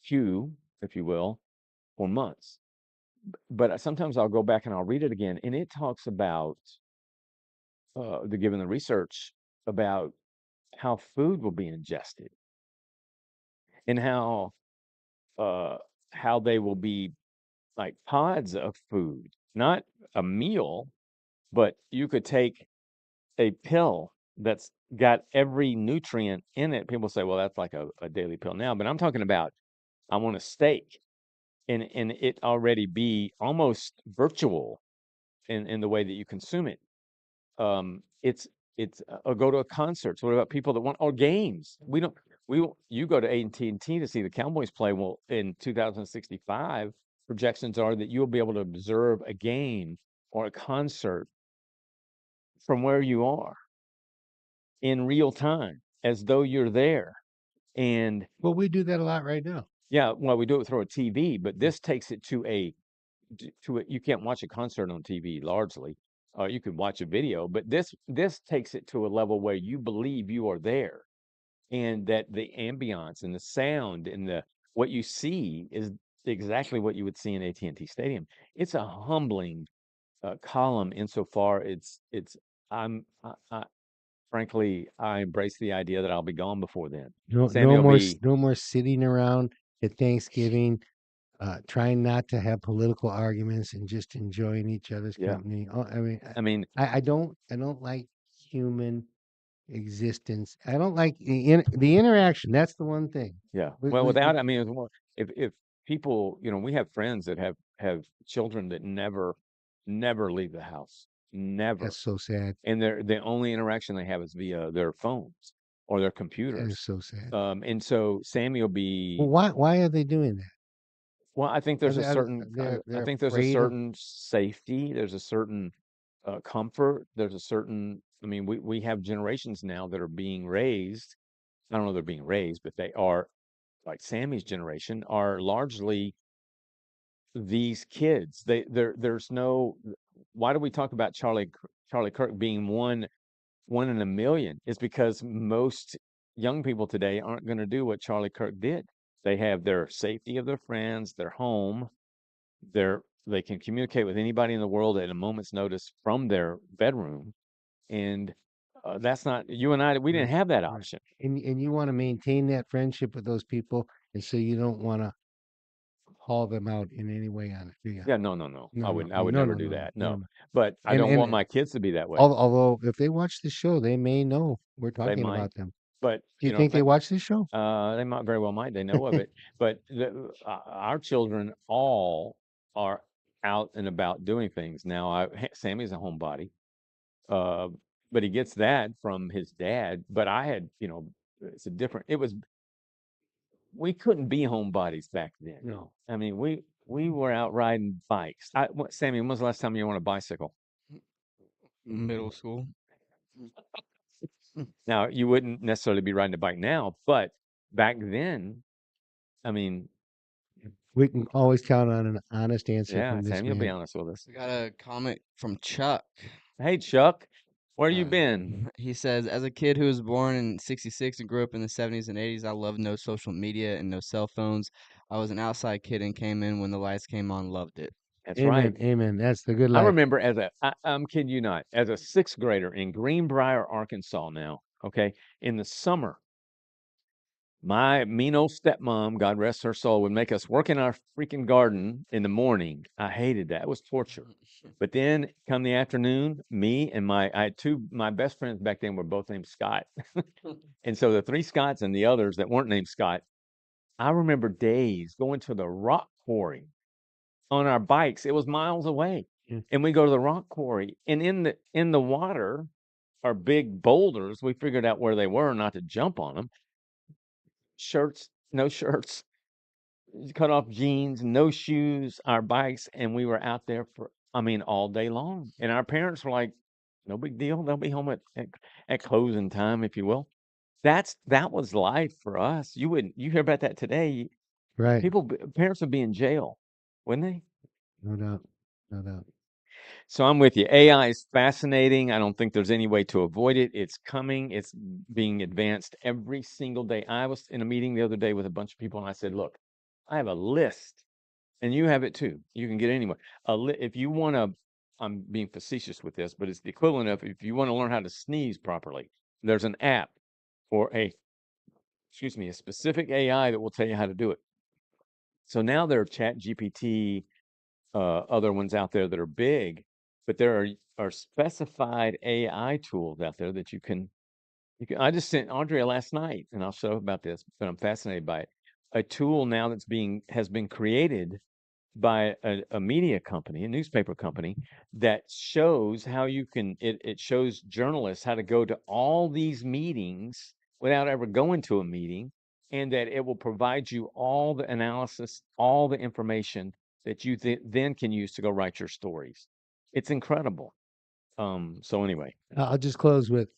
[SPEAKER 2] queue, if you will, for months. But sometimes I'll go back and I'll read it again, and it talks about given the research about how food will be ingested and uh, how they will be like pods of food, not a meal, but you could take a pill that's got every nutrient in it. People say, well, that's like a daily pill now, but I'm talking about I want a steak and it already be almost virtual in the way that you consume it. It's go to a concert. So what about people that want or games? You go to AT&T to see the Cowboys play. Well, in 2065, projections are that you'll be able to observe a game or a concert from where you are in real time, as though you're there. And
[SPEAKER 1] Well, we do that a lot right now.
[SPEAKER 2] yeah, well, we do it through a TV, but this takes it to you can't watch a concert on TV largely. You can watch a video, but this takes it to a level where you believe you are there, and that the ambiance and the sound and the what you see is exactly what you would see in AT&T Stadium. It's a humbling column insofar it's I frankly I embrace the idea that I'll be gone before then.
[SPEAKER 1] No,
[SPEAKER 2] Sammy will be
[SPEAKER 1] no more sitting around at Thanksgiving, trying not to have political arguments and just enjoying each other's
[SPEAKER 2] yeah.
[SPEAKER 1] company. Oh, I mean,
[SPEAKER 2] I mean,
[SPEAKER 1] I don't like human existence. I don't like the interaction. That's the one thing.
[SPEAKER 2] yeah. Well, without, I mean, if people, we have friends that have children that never leave the house, never,
[SPEAKER 1] that's so sad.
[SPEAKER 2] and the only interaction they have is via their phones or their
[SPEAKER 1] That is
[SPEAKER 2] computers.
[SPEAKER 1] so sad.
[SPEAKER 2] And so Sammy will
[SPEAKER 1] Well,
[SPEAKER 2] be.
[SPEAKER 1] why are they doing that?
[SPEAKER 2] Well, I think there's a
[SPEAKER 1] Are
[SPEAKER 2] certain, I
[SPEAKER 1] they're
[SPEAKER 2] think there's a
[SPEAKER 1] afraid of
[SPEAKER 2] certain safety. There's a certain comfort. There's a certain. I mean, we have generations now that are being raised. I don't know they're being raised, but they are like Sammy's generation are largely these kids. There's no. Why do we talk about Charlie Kirk being one in a million? Is because most young people today aren't going to do what Charlie Kirk did. They have their safety of their friends, their home, they can communicate with anybody in the world at a moment's notice from their bedroom, and that's not you and I. We didn't
[SPEAKER 1] right,
[SPEAKER 2] have that
[SPEAKER 1] right.
[SPEAKER 2] option.
[SPEAKER 1] And you want to maintain that friendship with those people, and so you don't want to haul them out in any way on it, do you?
[SPEAKER 2] Yeah, no, no, no.
[SPEAKER 1] No, no,
[SPEAKER 2] I would never
[SPEAKER 1] no,
[SPEAKER 2] do
[SPEAKER 1] no, no,
[SPEAKER 2] that.
[SPEAKER 1] no,
[SPEAKER 2] No,
[SPEAKER 1] no.
[SPEAKER 2] but I don't want
[SPEAKER 1] And
[SPEAKER 2] my kids to be that way.
[SPEAKER 1] although if they watch the show, they may know we're
[SPEAKER 2] They
[SPEAKER 1] talking
[SPEAKER 2] might,
[SPEAKER 1] about them.
[SPEAKER 2] but
[SPEAKER 1] Do you think they watch this show?
[SPEAKER 2] they might very well might. They know of it, but our children all are out and about doing things now. Sammy's a homebody, uh, but he gets that from his dad. But I had, it's a different. It was we couldn't be homebodies back then.
[SPEAKER 1] No.
[SPEAKER 2] I mean, we were out riding bikes. Sammy, when was the last time you were on a bicycle?
[SPEAKER 3] Middle school.
[SPEAKER 2] Now, you wouldn't necessarily be riding a bike now, but back then, I mean,
[SPEAKER 1] We can always count on an honest answer
[SPEAKER 2] yeah,
[SPEAKER 1] from this
[SPEAKER 2] Sammy, you'll be
[SPEAKER 1] man.
[SPEAKER 2] honest with us.
[SPEAKER 3] We got a comment from Chuck.
[SPEAKER 2] Hey, Chuck, where you
[SPEAKER 3] Uh,
[SPEAKER 2] been?
[SPEAKER 3] he says, as a kid who was born in '66 and grew up in the '70s and '80s, I loved no social media and no cell phones. I was an outside kid and came in when the lights came on, loved it.
[SPEAKER 2] That's right.
[SPEAKER 1] Amen. Amen. That's the good
[SPEAKER 2] I
[SPEAKER 1] life.
[SPEAKER 2] remember I'm kidding you not, as a sixth grader in Greenbrier, Arkansas now, okay, in the summer, my mean old stepmom, God rest her soul, would make us work in our freaking garden in the morning. I hated that. It was torture. But then come the afternoon, me and I had my best friends back then were both named Scott. And so the three Scotts and the others that weren't named Scott, I remember days going to the rock quarry on our bikes. It was miles away.
[SPEAKER 1] Yeah.
[SPEAKER 2] And we go to the rock quarry, and in the water are big boulders. We figured out where they were, not to jump on them. No shirts, cut off jeans, no shoes, our bikes, and we were out there for, I mean, all day long. And our parents were like, no big deal. They'll be home at closing time, if you will. That was life for us. You hear about that today.
[SPEAKER 1] Right.
[SPEAKER 2] Parents would be in jail, wouldn't they?
[SPEAKER 1] No doubt. No doubt.
[SPEAKER 2] So I'm with you. AI is fascinating. I don't think there's any way to avoid it. It's coming. It's being advanced every single day. I was in a meeting the other day with a bunch of people, and I said, look, I have a list, and you have it too. You can get it anywhere. If you want to, I'm being facetious with this, but it's the equivalent of if you want to learn how to sneeze properly, there's an app for a specific AI that will tell you how to do it. So now there are Chat GPT, other ones out there that are big, but there are specified AI tools out there that you can. I just sent Andrea last night, and I'll show about this, but I'm fascinated by it. A tool now has been created by a media company, a newspaper company, that shows how you can. It shows journalists how to go to all these meetings without ever going to a meeting, and that it will provide you all the analysis, all the information that you then can use to go write your stories. It's incredible. So anyway,
[SPEAKER 1] I'll just close with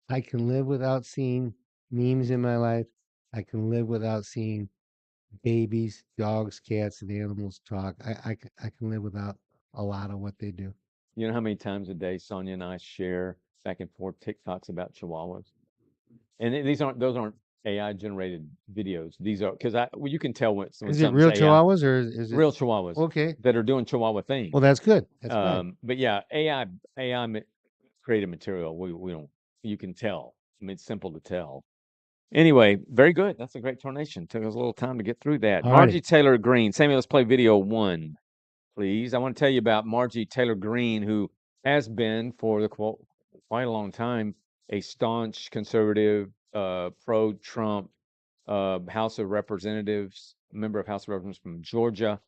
[SPEAKER 1] I can live without seeing memes in my life. I can live without seeing babies, dogs, cats, and animals talk. I can live without a lot of what they do.
[SPEAKER 2] you know how many times a day Sonia and I share back and forth TikToks about Chihuahuas? And those aren't AI generated videos. These are because you can tell when
[SPEAKER 1] Is it
[SPEAKER 2] something's
[SPEAKER 1] real
[SPEAKER 2] AI.
[SPEAKER 1] Chihuahuas or is it
[SPEAKER 2] Real Chihuahuas
[SPEAKER 1] okay?
[SPEAKER 2] that are doing Chihuahua things.
[SPEAKER 1] Well, that's good. That's fine.
[SPEAKER 2] But yeah, AI created material. We don't. You can tell. I mean, it's simple to tell. Anyway, very good. That's a great tornation. Took us a little time to get through that.
[SPEAKER 1] All
[SPEAKER 2] Margie
[SPEAKER 1] righty.
[SPEAKER 2] Taylor Greene. Sammy, let's play video 1, please. I want to tell you about Margie Taylor Greene, who has been for quite a long time a staunch conservative, pro-Trump, House of Representatives, member of House of Representatives from Georgia.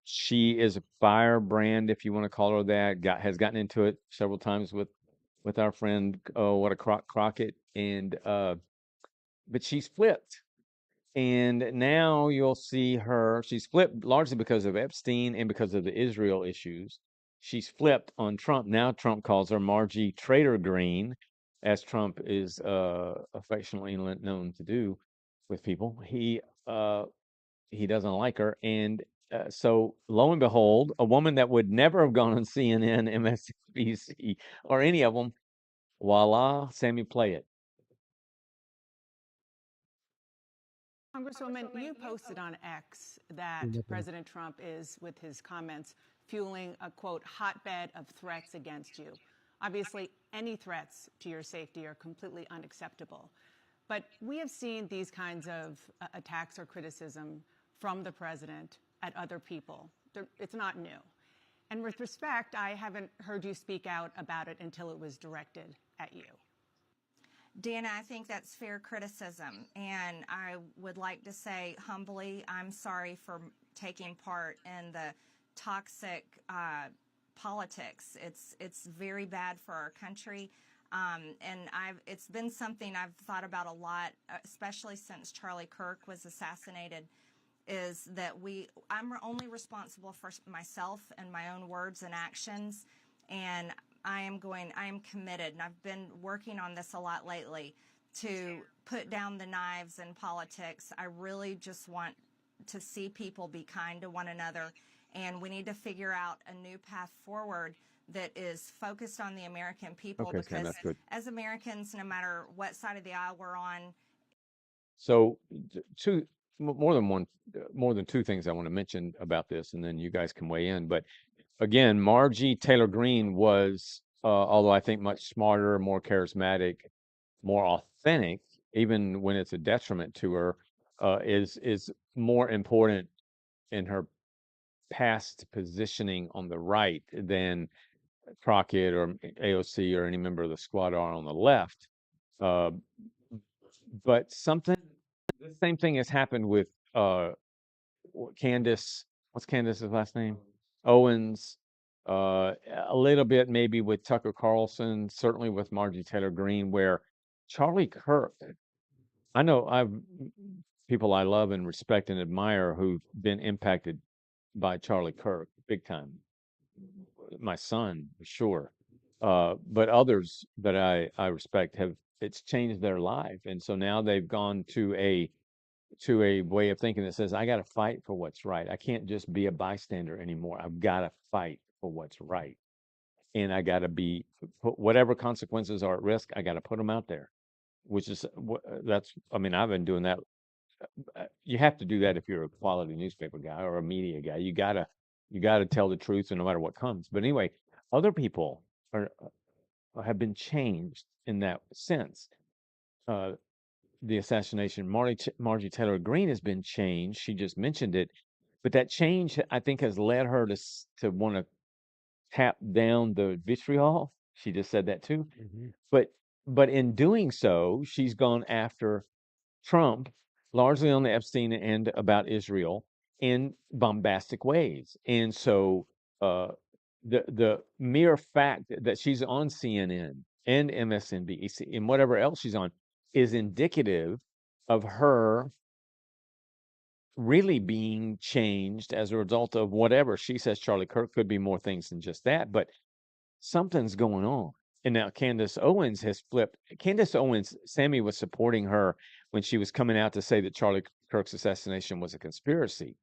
[SPEAKER 2] She is a firebrand, if you want to call her that. Has gotten into it several times with our friend, Crockett, and but she's flipped. And now you'll see her. She's flipped largely because of Epstein and because of the Israel issues. She's flipped on Trump. Now Trump calls her Margie Traitor Greene, as Trump is affectionately known to do with people. He doesn't like her, and so lo and behold, a woman that would never have gone on CNN, MSNBC, or any of them. Voila, Sammy, play it.
[SPEAKER 4] Congresswoman, you posted on X that President Trump is, with his comments, fueling a, quote, hotbed of threats against you. Obviously, any threats to your safety are completely unacceptable. But we have seen these kinds of attacks or criticism from the president at other people. It's not new. And with respect, I haven't heard you speak out about it until it was directed at you.
[SPEAKER 5] Dana, I think that's fair criticism, and I would like to say humbly, I'm sorry for taking part in the toxic politics. It's very bad for our country, and it's been something I've thought about a lot, especially since Charlie Kirk was assassinated. Is that I'm only responsible for myself and my own words and actions, and I am committed, and I've been working on this a lot lately, to put down the knives in politics. I really just want to see people be kind to one another, and we need to figure out a new path forward that is focused on the American people,
[SPEAKER 2] Okay, Sam,
[SPEAKER 5] because
[SPEAKER 2] that's good.
[SPEAKER 5] as Americans, no matter what side of the aisle we're on.
[SPEAKER 2] So more than two things I want to mention about this, and then you guys can weigh in. But again, Margie Taylor Greene was, although I think much smarter, more charismatic, more authentic, even when it's a detriment to her, is more important in her past positioning on the right than Crockett or AOC or any member of the squad are on the left. Uh, but the same thing has happened with Candace. What's Candace's last name? Owens. A little bit maybe with Tucker Carlson, certainly with Margie Taylor Greene, where Charlie Kirk. I know I've people I love and respect and admire who've been impacted by Charlie Kirk big time. My son, for sure. But others that I respect it's changed their life. And so now they've gone to a way of thinking that says, I got to fight for what's right. I can't just be a bystander anymore. I've got to fight for what's right. And I got to put whatever consequences are at risk, I got to put them out there, which is, I mean, I've been doing that. You have to do that if you're a quality newspaper guy or a media guy. You gotta tell the truth, no matter what comes. But anyway, other people have been changed in that sense. The assassination, Margie Taylor Greene has been changed. She just mentioned it, but that change, I think, has led her to want to tap down the vitriol. She just said that too.
[SPEAKER 1] Mhm.
[SPEAKER 2] But in doing so, she's gone after Trump, largely on the Epstein end about Israel in bombastic ways. And so uh, the mere fact that she's on CNN and MSNBC and whatever else she's on is indicative of her really being changed as a result of whatever she says. Charlie Kirk could be more things than just that, but something's going on. And now Candace Owens has flipped. Candace Owens, Sammy was supporting her when she was coming out to say that Charlie Kirk's assassination was a conspiracy.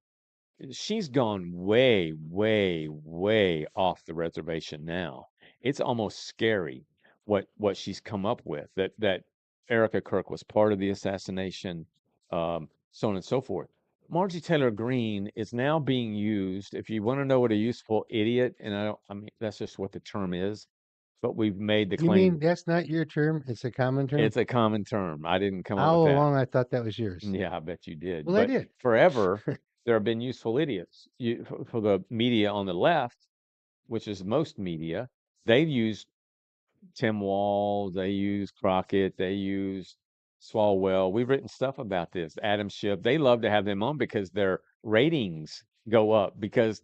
[SPEAKER 2] She's gone way, way, way off the reservation now. It's almost scary what she's come up with. That Erica Kirk was part of the assassination, so on and so forth. Margie Taylor Greene is now being used. If you want to know what a useful idiot, and I mean that's just what the term is, but we've made the
[SPEAKER 1] You mean
[SPEAKER 2] claim
[SPEAKER 1] that's not your term? It's a common term?
[SPEAKER 2] it's a common term. I didn't come up with
[SPEAKER 1] All
[SPEAKER 2] that.
[SPEAKER 1] along I thought that was yours.
[SPEAKER 2] Yeah, I bet you did.
[SPEAKER 1] Well, I
[SPEAKER 2] But
[SPEAKER 1] did.
[SPEAKER 2] forever, there have been useful idiots. For the media on the left, which is most media, they've used Tim Wall, they use Crockett, they use Swalwell. We've written stuff about this. Adam Schiff, they love to have them on because their ratings go up because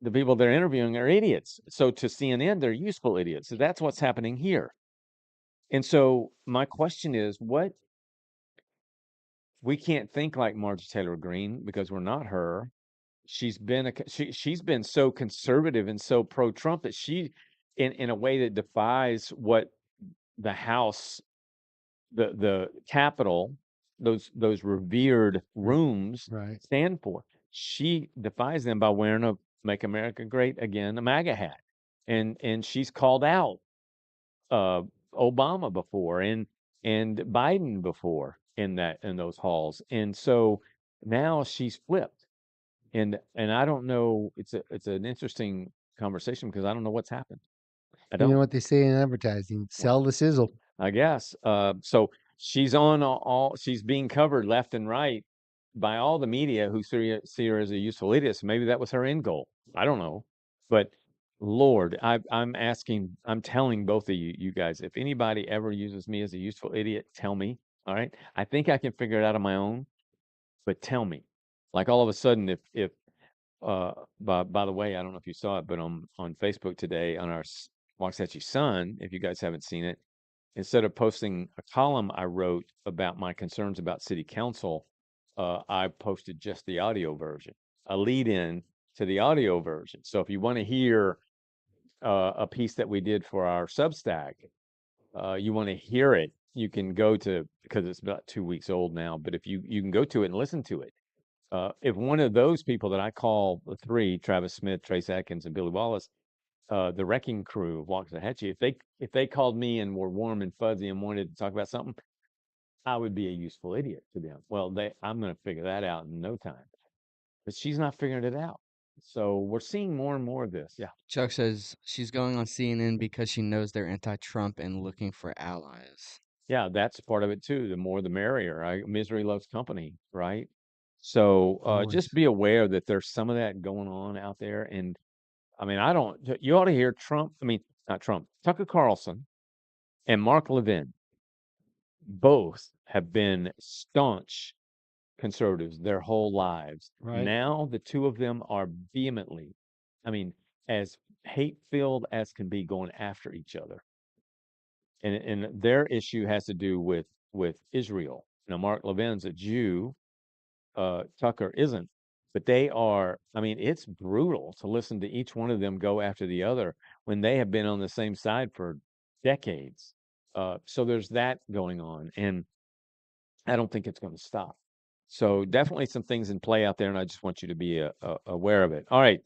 [SPEAKER 2] the people they're interviewing are idiots. So to CNN, they're useful idiots. So that's what's happening here. And so my question is, we can't think like Marjorie Taylor Greene because we're not her. She's been so conservative and so pro-Trump that she, in a way that defies what the House, the Capitol, those revered rooms
[SPEAKER 1] Right.
[SPEAKER 2] stand for. She defies them by wearing a "Make America Great Again" a MAGA hat, and she's called out uh, Obama before and Biden before in those halls, and so now she's flipped, and I don't know. It's an interesting conversation because I don't know what's happened. I
[SPEAKER 1] You know
[SPEAKER 2] don't.
[SPEAKER 1] what they say in advertising? Sell the sizzle.
[SPEAKER 2] I guess. So she's on she's being covered left and right by all the media who see her as a useful idiot. So maybe that was her end goal. I don't know. But Lord, I'm telling both of you guys, if anybody ever uses me as a useful idiot, tell me. All right. I think I can figure it out on my own, but tell me. Like all of a sudden, if by the way, I don't know if you saw it, but on Facebook today on our Waxahachie Sun, if you guys haven't seen it, instead of posting a column I wrote about my concerns about city council, I posted just the audio version, a lead in to the audio version. So if you want to hear a piece that we did for our Substack, you want to hear it, you can go to, because it's about 2 weeks old now, but if you can go to it and listen to it. If one of those people that I call the three, Travis Smith, Trace Atkins, and Billy Wallace, the wrecking crew of Waxahachie, if they called me and were warm and fuzzy and wanted to talk about something, I would be a useful idiot to them. Well, I'm going to figure that out in no time. But she's not figuring it out. So we're seeing more and more of this. Yeah.
[SPEAKER 3] Chuck says she's going on CNN because she knows they're anti-Trump and looking for allies.
[SPEAKER 2] Yeah, that's part of it too. The more the merrier. Misery loves company, right? So
[SPEAKER 1] Always.
[SPEAKER 2] just be aware that there's some of that going on out there. And I mean, you ought to hear not Trump, Tucker Carlson and Mark Levin both have been staunch conservatives their whole lives.
[SPEAKER 1] Right.
[SPEAKER 2] Now the two of them are vehemently, I mean, as hate-filled as can be, going after each other. And their issue has to do with Israel. Now, Mark Levin's a Jew, Tucker isn't, but they are. I mean, it's brutal to listen to each one of them go after the other when they have been on the same side for decades. So there's that going on, and I don't think it's going to stop. So definitely some things in play out there, and I just want you to be aware of it. All right,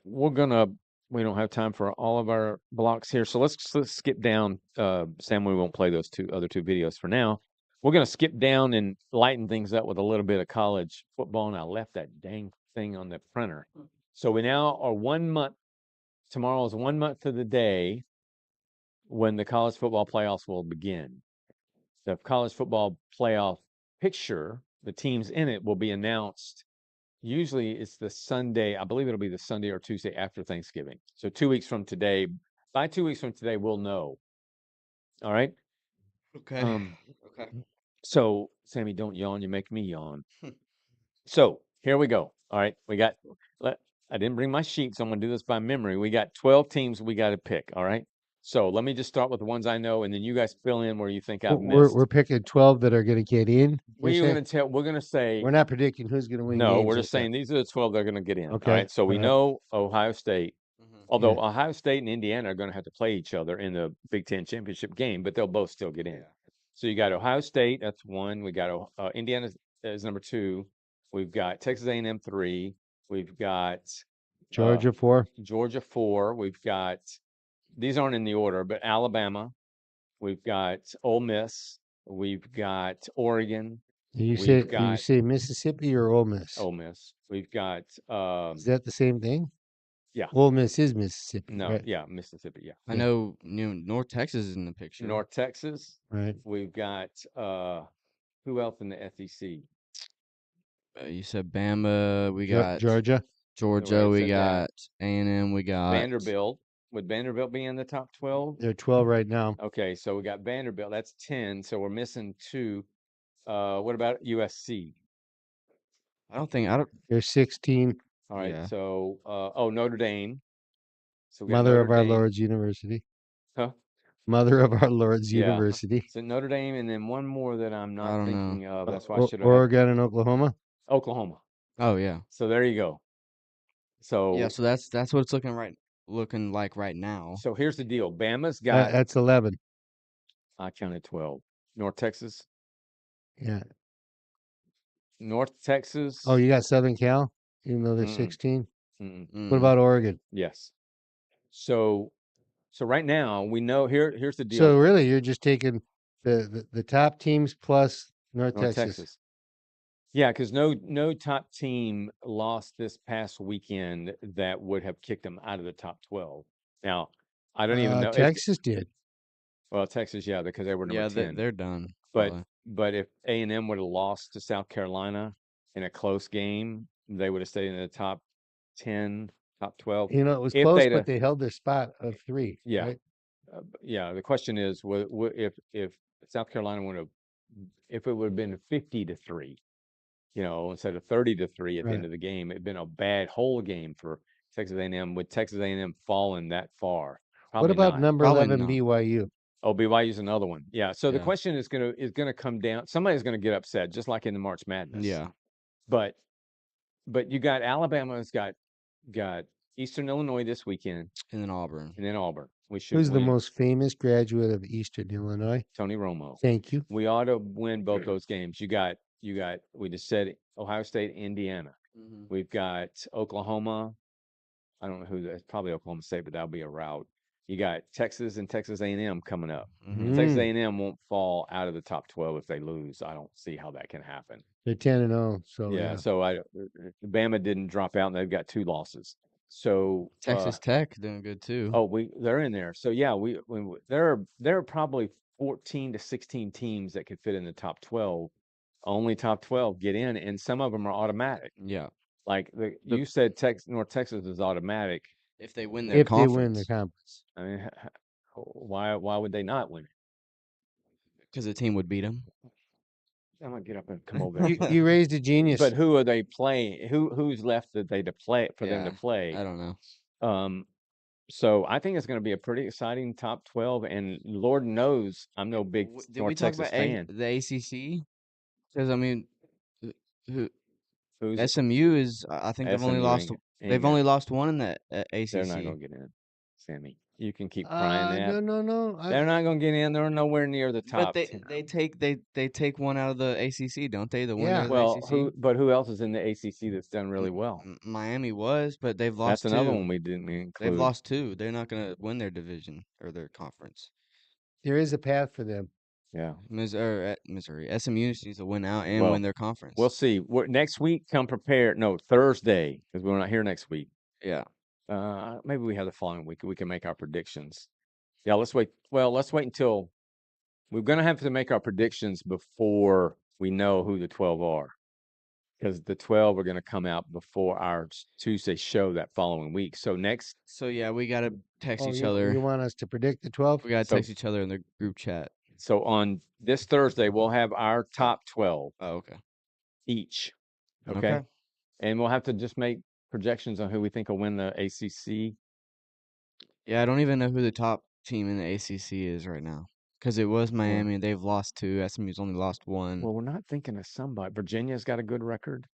[SPEAKER 2] we're gonna. We don't have time for all of our blocks here, so let's skip down. Sam, we won't play those other two videos for now. We're gonna skip down and lighten things up with a little bit of college football. And I left that dang thing on the printer, so we now are 1 month. Tomorrow is 1 month to the day when the college football playoffs will begin. The college football playoff picture, the teams in it, will be announced. Usually it's the Sunday, I believe it'll be the Sunday or Tuesday after Thanksgiving. So 2 weeks from today, by 2 weeks from today, we'll know. All right.
[SPEAKER 3] Okay. Okay.
[SPEAKER 2] So Sammy, don't yawn. You make me yawn. So here we go. All right. I didn't bring my sheet, so I'm going to do this by memory. We got 12 teams we got to pick. All right. So let me just start with the ones I know, and then you guys fill in where you think I've missed.
[SPEAKER 1] We're picking 12 that are going to get in.
[SPEAKER 2] We're going to say.
[SPEAKER 1] We're not predicting who's going to win.
[SPEAKER 2] No,
[SPEAKER 1] games
[SPEAKER 2] we're
[SPEAKER 1] like
[SPEAKER 2] just saying these are the 12 that are going to get in.
[SPEAKER 1] Okay.
[SPEAKER 2] All right. So we
[SPEAKER 1] All right.
[SPEAKER 2] know Ohio State, although
[SPEAKER 1] Yeah.
[SPEAKER 2] Ohio State and Indiana are going to have to play each other in the Big Ten championship game, but they'll both still get in. So you got Ohio State, that's one. We got Indiana is number 2. We've got Texas A&M 3. We've got
[SPEAKER 1] Georgia 4.
[SPEAKER 2] Georgia 4. We've got, these aren't in the order, but Alabama. We've got Ole Miss. We've got Oregon.
[SPEAKER 1] You
[SPEAKER 2] got
[SPEAKER 1] say Mississippi or Ole Miss?
[SPEAKER 2] Ole Miss. We've got
[SPEAKER 1] Is that the same thing?
[SPEAKER 2] Yeah.
[SPEAKER 1] Ole Miss is Mississippi.
[SPEAKER 2] No,
[SPEAKER 1] right?
[SPEAKER 2] yeah, Mississippi, yeah.
[SPEAKER 3] I know North Texas is in the picture.
[SPEAKER 2] North Texas.
[SPEAKER 1] Right.
[SPEAKER 2] We've got who else in the SEC?
[SPEAKER 3] You said Bama. We got
[SPEAKER 1] Georgia.
[SPEAKER 3] Georgia. We
[SPEAKER 2] said
[SPEAKER 3] got A&M. We got
[SPEAKER 2] Vanderbilt. Would Vanderbilt be in the top 12?
[SPEAKER 1] They're 12 right now.
[SPEAKER 2] Okay, so we got Vanderbilt. That's 10. So we're missing 2. What about USC?
[SPEAKER 3] I don't.
[SPEAKER 1] They're 16.
[SPEAKER 2] All right.
[SPEAKER 3] Yeah.
[SPEAKER 2] So Notre Dame. So we got
[SPEAKER 1] Mother
[SPEAKER 2] Notre
[SPEAKER 1] of our
[SPEAKER 2] Dame.
[SPEAKER 1] Lord's University.
[SPEAKER 2] Huh?
[SPEAKER 1] Mother of our Lord's
[SPEAKER 2] Yeah.
[SPEAKER 1] University.
[SPEAKER 2] So Notre Dame, and then one more that I'm
[SPEAKER 3] I
[SPEAKER 2] not
[SPEAKER 3] don't
[SPEAKER 2] thinking
[SPEAKER 3] know.
[SPEAKER 2] of. That's why I should have
[SPEAKER 1] Oregon and Oklahoma.
[SPEAKER 2] Oklahoma.
[SPEAKER 3] Oh yeah.
[SPEAKER 2] So there you go. So
[SPEAKER 3] Yeah. So that's what it's looking like right now.
[SPEAKER 2] So here's the deal. Bama's got.
[SPEAKER 1] That's 11.
[SPEAKER 2] I counted 12. North Texas.
[SPEAKER 1] Yeah.
[SPEAKER 2] North Texas.
[SPEAKER 1] Oh, you got Southern Cal, even though they're
[SPEAKER 2] Mm-mm.
[SPEAKER 1] 16.
[SPEAKER 2] Mm-mm.
[SPEAKER 1] What about Oregon?
[SPEAKER 2] Yes. So right now we know here's the deal.
[SPEAKER 1] So really, you're just taking the top teams plus North
[SPEAKER 2] North
[SPEAKER 1] Texas.
[SPEAKER 2] Yeah, because no top team lost this past weekend that would have kicked them out of the top 12. Now, I don't even know.
[SPEAKER 1] Texas did.
[SPEAKER 2] Well, Texas, yeah, because they were number 10.
[SPEAKER 3] They're done.
[SPEAKER 2] But if A&M would have lost to South Carolina in a close game, they would have stayed in the top 10, top 12.
[SPEAKER 1] You know, it was close, but they held their spot of 3.
[SPEAKER 2] Yeah.
[SPEAKER 1] Right?
[SPEAKER 2] Yeah. The question is, if South Carolina if it would have been 50-3, instead of 30-3 at the end of the game, it'd been a bad whole game for Texas A&M. Would Texas A&M fallen that far? Probably
[SPEAKER 1] what about
[SPEAKER 2] not.
[SPEAKER 1] number 11 BYU?
[SPEAKER 2] Oh, BYU's another one. Yeah. So the question is gonna come down. Somebody's gonna get upset, just like in the March Madness.
[SPEAKER 3] Yeah.
[SPEAKER 2] But you got Alabama's got Eastern Illinois this weekend,
[SPEAKER 3] and then Auburn.
[SPEAKER 2] Who's
[SPEAKER 1] the most famous graduate of Eastern Illinois?
[SPEAKER 2] Tony Romo.
[SPEAKER 1] Thank you.
[SPEAKER 2] We ought to win both those games. You got. We just said Ohio State, Indiana.
[SPEAKER 3] Mm-hmm.
[SPEAKER 2] We've got Oklahoma. I don't know who that's probably Oklahoma State, but that'll be a route. You got Texas and Texas A&M coming up.
[SPEAKER 3] Mhm.
[SPEAKER 2] Texas
[SPEAKER 1] Mm.
[SPEAKER 2] A&M won't fall out of the top 12 if they lose. I don't see how that can happen.
[SPEAKER 1] They're 10-0, so
[SPEAKER 2] Yeah,
[SPEAKER 1] yeah.
[SPEAKER 2] so Bama didn't drop out, and they've got 2 losses. So
[SPEAKER 3] Texas Tech doing good too.
[SPEAKER 2] they're in there. So yeah, there are probably 14 to 16 teams that could fit in the top 12. Only top 12 get in, and some of them are automatic.
[SPEAKER 3] Yeah.
[SPEAKER 2] Like you said, North Texas is automatic.
[SPEAKER 3] If they win their
[SPEAKER 1] If they win the
[SPEAKER 3] conference,
[SPEAKER 1] conference.
[SPEAKER 2] I mean, why would they not win?
[SPEAKER 3] because the team would beat them.
[SPEAKER 2] I'm gonna get up and come over there.
[SPEAKER 1] You raised a genius.
[SPEAKER 2] But who are they playing? Who's left that they to play for them to play?
[SPEAKER 3] I don't know.
[SPEAKER 2] So I think it's going to be a pretty exciting top 12, and Lord knows I'm no big
[SPEAKER 3] Did
[SPEAKER 2] North
[SPEAKER 3] we talk
[SPEAKER 2] Texas
[SPEAKER 3] about
[SPEAKER 2] fan.
[SPEAKER 3] the ACC? Because I mean, who
[SPEAKER 2] Who's it?
[SPEAKER 3] SMU is? I think they've only
[SPEAKER 2] SMU
[SPEAKER 3] lost.
[SPEAKER 2] ain't
[SPEAKER 3] They've
[SPEAKER 2] got-
[SPEAKER 3] only lost one in the ACC.
[SPEAKER 2] They're not going to get in, Sammy. You can keep crying that.
[SPEAKER 1] No.
[SPEAKER 2] They're not going to get in. They're nowhere near the top.
[SPEAKER 3] But
[SPEAKER 2] 10.
[SPEAKER 3] they take one out of the ACC, don't they? The winner
[SPEAKER 1] Yeah.
[SPEAKER 3] of the
[SPEAKER 2] Well,
[SPEAKER 3] ACC.
[SPEAKER 2] who else is in the ACC that's done really well?
[SPEAKER 3] Miami was, but they've lost
[SPEAKER 2] That's another
[SPEAKER 3] two.
[SPEAKER 2] one we didn't include.
[SPEAKER 3] They've lost two. They're not going to win their division or their conference.
[SPEAKER 1] There is a path for them.
[SPEAKER 2] Yeah.
[SPEAKER 3] Missouri. SMU needs to win out and
[SPEAKER 2] Well,
[SPEAKER 3] win their conference.
[SPEAKER 2] We'll see. Next week, come prepared. No, Thursday, because we're not here next week.
[SPEAKER 3] Yeah.
[SPEAKER 2] Maybe we have the following week. We can make our predictions. Yeah, let's wait. Well, let's wait until we're going to have to make our predictions before we know who the 12 are, because the 12 are going to come out before our Tuesday show that following week. So
[SPEAKER 3] yeah, we gotta text each
[SPEAKER 1] you
[SPEAKER 3] other.
[SPEAKER 1] want us to predict the 12?
[SPEAKER 3] We gotta text each other in the group chat.
[SPEAKER 2] So on this Thursday, we'll have our top 12
[SPEAKER 3] Oh, okay.
[SPEAKER 2] each. Okay. And we'll have to just make projections on who we think will win the ACC.
[SPEAKER 3] Yeah, I don't even know who the top team in the ACC is right now. Because it was Miami, and they've lost two. SMU's only lost one.
[SPEAKER 2] Well, we're not thinking of somebody. Virginia's got a good record.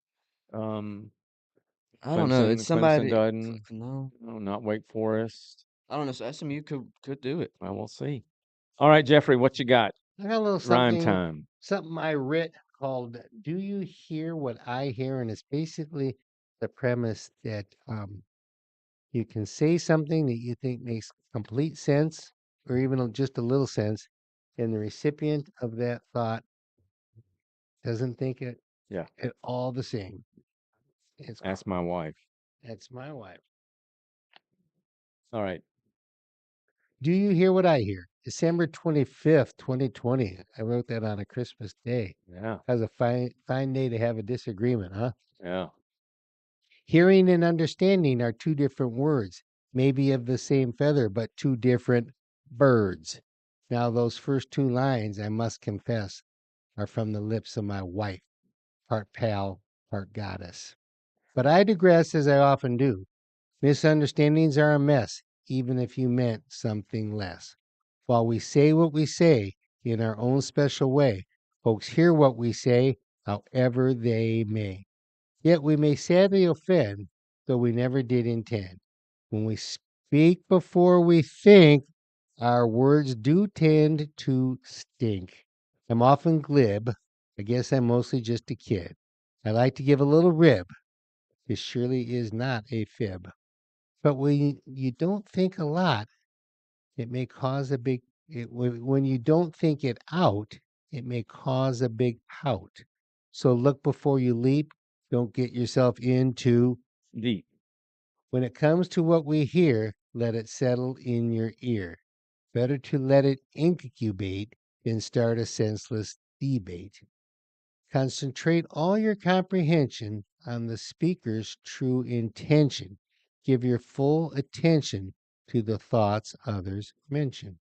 [SPEAKER 3] I don't know. It's somebody.
[SPEAKER 2] Clemson doesn't.
[SPEAKER 3] No,
[SPEAKER 2] not Wake Forest.
[SPEAKER 3] I don't know. So SMU could do it.
[SPEAKER 2] Well, we'll see. All right, Jeffrey, what you got?
[SPEAKER 1] I got a little
[SPEAKER 2] Rhyme time.
[SPEAKER 1] something I writ called "Do You Hear What I Hear?" And it's basically the premise that you can say something that you think makes complete sense, or even just a little sense, and the recipient of that thought doesn't think it at all the same.
[SPEAKER 2] Ask my wife.
[SPEAKER 1] That's my wife.
[SPEAKER 2] All right.
[SPEAKER 1] Do you hear what I hear? December 25th, 2020. I wrote that on a Christmas day.
[SPEAKER 2] Yeah.
[SPEAKER 1] That was a fine day to have a disagreement, huh?
[SPEAKER 2] Yeah.
[SPEAKER 1] Hearing and understanding are two different words, maybe of the same feather, but two different birds. Now, those first two lines, I must confess, are from the lips of my wife, part pal, part goddess. But I digress, as I often do. Misunderstandings are a mess, even if you meant something less. While we say what we say in our own special way, folks hear what we say however they may. Yet we may sadly offend, though we never did intend. When we speak before we think, our words do tend to stink. I'm often glib. I guess I'm mostly just a kid. I like to give a little rib. This surely is not a fib. But when you don't think a lot, it may cause a big. When you don't think it out, it may cause a big pout. So look before you leap. Don't get yourself into
[SPEAKER 2] deep.
[SPEAKER 1] When it comes to what we hear, let it settle in your ear. Better to let it incubate than start a senseless debate. Concentrate all your comprehension on the speaker's true intention. Give your full attention to the thoughts others mention.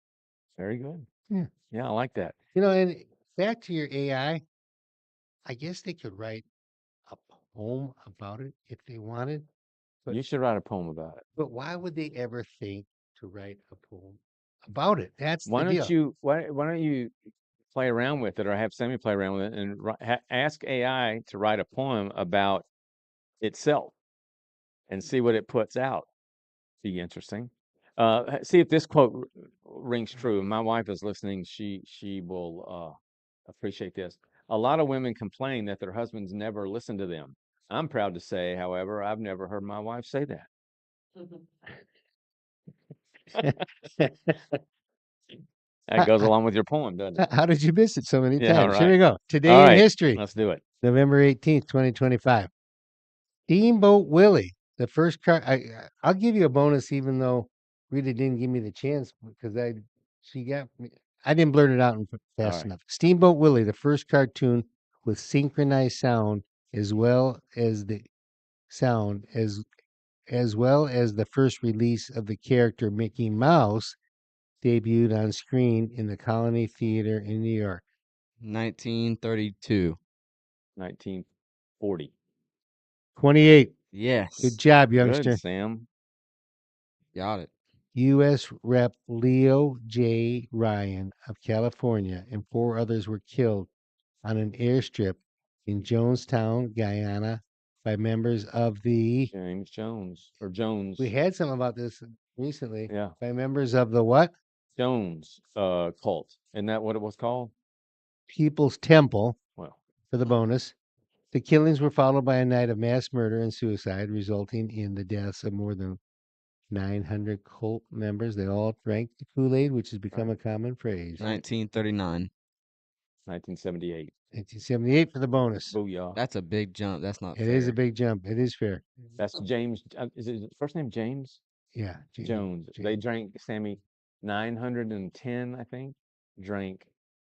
[SPEAKER 2] Very good.
[SPEAKER 1] Yeah.
[SPEAKER 2] Yeah, I like that.
[SPEAKER 1] And back to your AI, I guess they could write a poem about it if they wanted.
[SPEAKER 2] You should write a poem about it.
[SPEAKER 1] But why would they ever think to write a poem about it? That's
[SPEAKER 2] Why
[SPEAKER 1] the
[SPEAKER 2] don't
[SPEAKER 1] deal.
[SPEAKER 2] why don't you play around with it, or have Sammy play around with it, and ask AI to write a poem about itself and see what it puts out? Be interesting. See if this quote rings true. My wife is listening. She will appreciate this. A lot of women complain that their husbands never listen to them. I'm proud to say, however, I've never heard my wife say that. That goes along with your poem, doesn't it?
[SPEAKER 1] How did you miss it so many
[SPEAKER 2] Yeah, all
[SPEAKER 1] times? Here we
[SPEAKER 2] right.
[SPEAKER 1] go.
[SPEAKER 2] All
[SPEAKER 1] Today in
[SPEAKER 2] right,
[SPEAKER 1] history,
[SPEAKER 2] let's do it.
[SPEAKER 1] November 18th, 2025. Steamboat Willie, the first car. I'll give you a bonus, even though Rita didn't give me the chance because she got me. I didn't blurt it out fast
[SPEAKER 2] right.
[SPEAKER 1] enough. Steamboat Willie, the first cartoon with synchronized sound, as well as the sound as well as the first release of the character Mickey Mouse, debuted on screen in the Colony Theater in New York.
[SPEAKER 3] 1932.
[SPEAKER 2] 1940.
[SPEAKER 1] 28.
[SPEAKER 3] Yes.
[SPEAKER 1] Good job,
[SPEAKER 2] Good,
[SPEAKER 1] youngster.
[SPEAKER 2] Sam.
[SPEAKER 3] Got it.
[SPEAKER 1] U.S. Rep. Leo J. Ryan of California and 4 others were killed on an airstrip in Jonestown, Guyana, by members of the.
[SPEAKER 2] James Jones or Jones.
[SPEAKER 1] We had some about this recently.
[SPEAKER 2] Yeah.
[SPEAKER 1] By members of the what?
[SPEAKER 2] Jones cult. Isn't that what it was called?
[SPEAKER 1] People's Temple,
[SPEAKER 2] Well,
[SPEAKER 1] for the bonus. The killings were followed by a night of mass murder and suicide, resulting in the deaths of more than 900 cult members. They all drank the Kool-Aid, which has become a common phrase.
[SPEAKER 3] 1939.
[SPEAKER 2] 1978.
[SPEAKER 1] 1978 for the bonus.
[SPEAKER 2] Booyah.
[SPEAKER 3] That's a big jump. That's not
[SPEAKER 1] It
[SPEAKER 3] fair.
[SPEAKER 1] is a big jump. It is fair.
[SPEAKER 2] That's James. Is his first name James?
[SPEAKER 1] Yeah.
[SPEAKER 2] Jones. They drank, Sammy, 910, I think, drank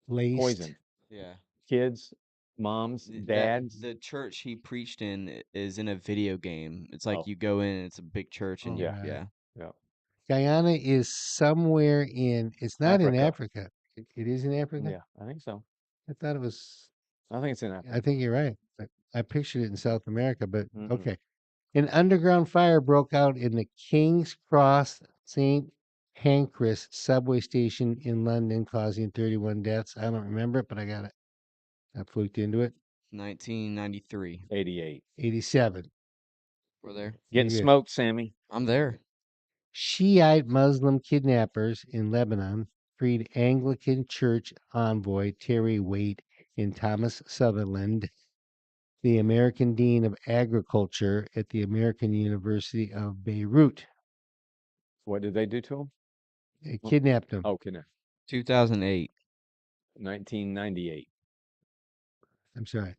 [SPEAKER 1] Laced.
[SPEAKER 2] poison.
[SPEAKER 3] Yeah.
[SPEAKER 2] Kids, moms, dads.
[SPEAKER 3] The church he preached in is in a video game. It's like
[SPEAKER 2] Oh.
[SPEAKER 3] you go in, it's a big church, and
[SPEAKER 1] Oh,
[SPEAKER 3] yeah.
[SPEAKER 1] right.
[SPEAKER 2] Yeah.
[SPEAKER 1] Guyana is somewhere in. It's not in Africa. It is in Africa.
[SPEAKER 2] Yeah, I think so.
[SPEAKER 1] I thought it was.
[SPEAKER 2] I think it's in Africa.
[SPEAKER 1] I think you're right. I pictured it in South America, but
[SPEAKER 2] Mhm.
[SPEAKER 1] okay. An underground fire broke out in the King's Cross St. Pancras subway station in London, causing 31 deaths. I don't remember it, but I got it. I fluked into it.
[SPEAKER 3] 1993.
[SPEAKER 2] 88.
[SPEAKER 1] 87.
[SPEAKER 3] We're there.
[SPEAKER 2] Getting
[SPEAKER 1] Very good.
[SPEAKER 2] smoked, Sammy.
[SPEAKER 3] I'm there.
[SPEAKER 1] Shiite Muslim kidnappers in Lebanon freed Anglican Church envoy Terry Waite and Thomas Sutherland, the American Dean of Agriculture at the American University of Beirut.
[SPEAKER 2] What did they do to him?
[SPEAKER 1] They kidnapped him.
[SPEAKER 2] Oh, kidnap.
[SPEAKER 3] 2008.
[SPEAKER 2] 1998.
[SPEAKER 1] I'm sorry.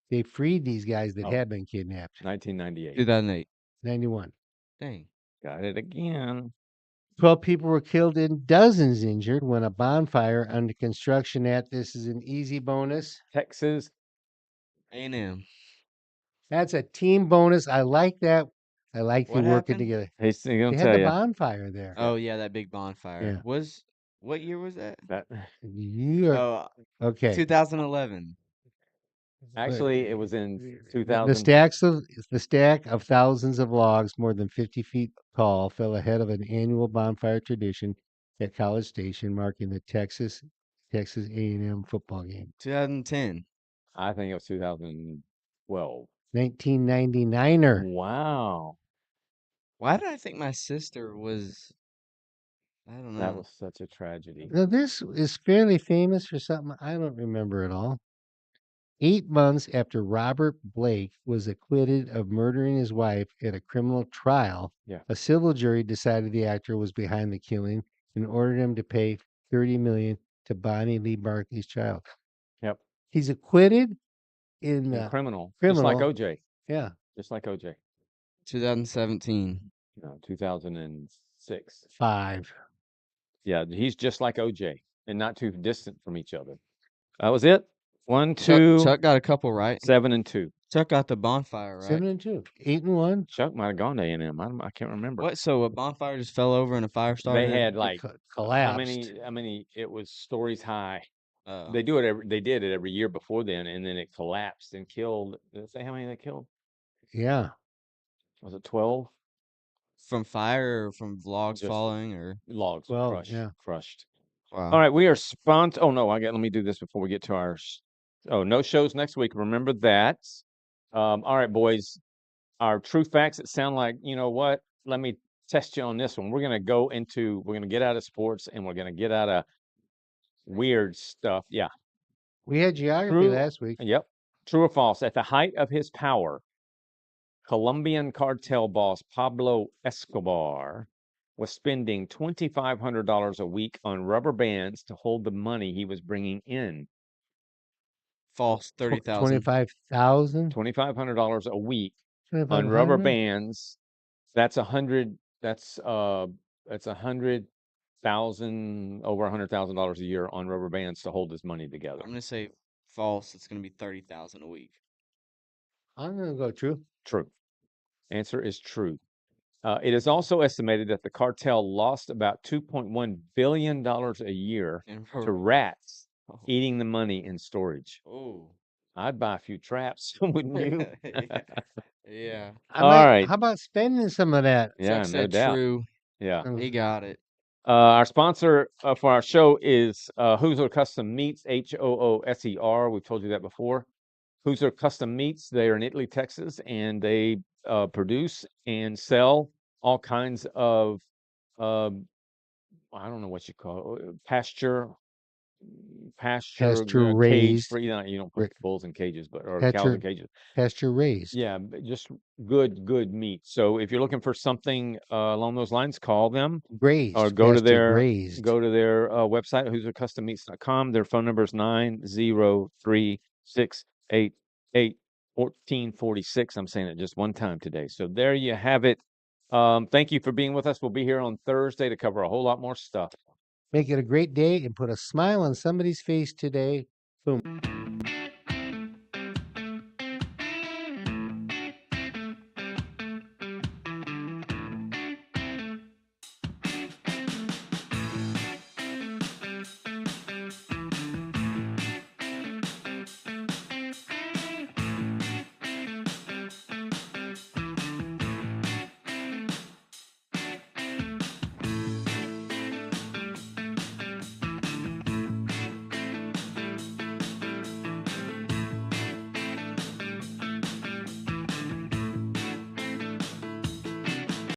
[SPEAKER 1] They freed these guys that
[SPEAKER 2] Oh.
[SPEAKER 1] had been kidnapped.
[SPEAKER 2] 1998.
[SPEAKER 3] 2008.
[SPEAKER 1] 91.
[SPEAKER 3] Dang.
[SPEAKER 2] Got it again.
[SPEAKER 1] 12 people were killed and dozens injured when a bonfire under construction at, this is an easy bonus.
[SPEAKER 2] Texas.
[SPEAKER 3] A&M.
[SPEAKER 1] That's a team bonus. I like that. I like
[SPEAKER 3] What
[SPEAKER 1] you working
[SPEAKER 3] happened?
[SPEAKER 1] together.
[SPEAKER 2] He's gonna
[SPEAKER 1] They had
[SPEAKER 2] tell
[SPEAKER 1] the
[SPEAKER 2] you
[SPEAKER 1] bonfire there.
[SPEAKER 3] Oh yeah, that big bonfire.
[SPEAKER 1] Yeah.
[SPEAKER 3] What year was that?
[SPEAKER 2] that.
[SPEAKER 1] You are
[SPEAKER 3] Oh,
[SPEAKER 1] okay.
[SPEAKER 3] 2011.
[SPEAKER 2] Actually, it was in
[SPEAKER 1] The
[SPEAKER 2] 2000.
[SPEAKER 1] the stack of thousands of logs, more than 50 feet tall, fell ahead of an annual bonfire tradition at College Station, marking the Texas A&M football game.
[SPEAKER 3] 2010.
[SPEAKER 2] I think it was 2012.
[SPEAKER 1] 1999er.
[SPEAKER 2] Wow,
[SPEAKER 3] Why did I think my sister was? I don't know.
[SPEAKER 2] that was such a tragedy.
[SPEAKER 1] Now, this is fairly famous for something I don't remember at all. 8 months after Robert Blake was acquitted of murdering his wife at a criminal trial,
[SPEAKER 2] Yeah.
[SPEAKER 1] a civil jury decided the actor was behind the killing and ordered him to pay $30 million to Bonnie Lee Barkley's child.
[SPEAKER 2] Yep.
[SPEAKER 1] He's acquitted in
[SPEAKER 2] And criminal, just
[SPEAKER 1] criminal.
[SPEAKER 2] like OJ.
[SPEAKER 1] Yeah,
[SPEAKER 2] Just like OJ.
[SPEAKER 3] 2017.
[SPEAKER 2] No, 2006.
[SPEAKER 1] 5.
[SPEAKER 2] Yeah, he's just like OJ and not too distant from each other. That was it. 1, 2,
[SPEAKER 3] Chuck got a couple right.
[SPEAKER 2] 7 and 2.
[SPEAKER 3] Chuck got the bonfire right.
[SPEAKER 1] 7 and 2. 8 and 1.
[SPEAKER 2] Chuck might have gone to A&M. I can't remember.
[SPEAKER 3] What? So a bonfire just fell over and a fire started?
[SPEAKER 2] They had
[SPEAKER 1] It
[SPEAKER 2] like
[SPEAKER 1] collapsed.
[SPEAKER 2] how many? It was stories high.
[SPEAKER 3] Oh.
[SPEAKER 2] They did it every year before then, and then it collapsed and killed. Did it say how many they killed?
[SPEAKER 1] Yeah.
[SPEAKER 2] Was it 12
[SPEAKER 3] From fire or from logs
[SPEAKER 2] Just-
[SPEAKER 3] falling or?
[SPEAKER 2] logs?
[SPEAKER 1] 12,
[SPEAKER 2] Crushed.
[SPEAKER 1] yeah.
[SPEAKER 2] Crushed.
[SPEAKER 3] Wow.
[SPEAKER 2] All right, we are Oh no, let me do this before we get to our. No shows next week. Remember that. All right, boys. Our true facts that sound like, you know what? Let me test you on this one. We're gonna get out of sports and we're gonna get out of weird stuff. Yeah.
[SPEAKER 1] We had geography last week.
[SPEAKER 2] Yep. True or false? At the height of his power, Colombian cartel boss Pablo Escobar was spending $2,500 a week on rubber bands to hold the money he was bringing in.
[SPEAKER 3] False. 30,000.
[SPEAKER 1] 25,000.
[SPEAKER 2] $2,500 a week on rubber bands. That's over $100,000 a year on rubber bands to hold his money together.
[SPEAKER 3] I'm gonna say false. It's gonna be 30,000 a week.
[SPEAKER 1] I'm gonna go true.
[SPEAKER 2] True. Answer is true. It is also estimated that the cartel lost about $2.1 billion a year to rats eating the money in storage.
[SPEAKER 3] Oh.
[SPEAKER 2] I'd buy a few traps, wouldn't you?
[SPEAKER 3] Yeah.
[SPEAKER 2] All right.
[SPEAKER 1] How about spending some of that?
[SPEAKER 2] Yeah,
[SPEAKER 3] Zach
[SPEAKER 2] no
[SPEAKER 3] said
[SPEAKER 2] doubt.
[SPEAKER 3] true.
[SPEAKER 2] Yeah.
[SPEAKER 3] He got it.
[SPEAKER 2] Our sponsor for our show is Hoosier Custom Meats, HOOSER. We've told you that before. Hoosier Custom Meats, they are in Italy, Texas, and they produce and sell all kinds of, I don't know what you call it, pasture
[SPEAKER 1] Pasture
[SPEAKER 2] cage
[SPEAKER 1] raised.
[SPEAKER 2] free. You don't put bulls in cages, or cows in cages.
[SPEAKER 1] Pasture raised.
[SPEAKER 2] Yeah, just good meat. So if you're looking for something along those lines, call them.
[SPEAKER 1] Grazed.
[SPEAKER 2] Or go to their
[SPEAKER 1] grazed.
[SPEAKER 2] website, HoosierCustomMeats.com. Their phone number is 903-688-1446. I'm saying it just one time today. So there you have it. Thank you for being with us. We'll be here on Thursday to cover a whole lot more stuff.
[SPEAKER 1] Make it a great day and put a smile on somebody's face today. Boom.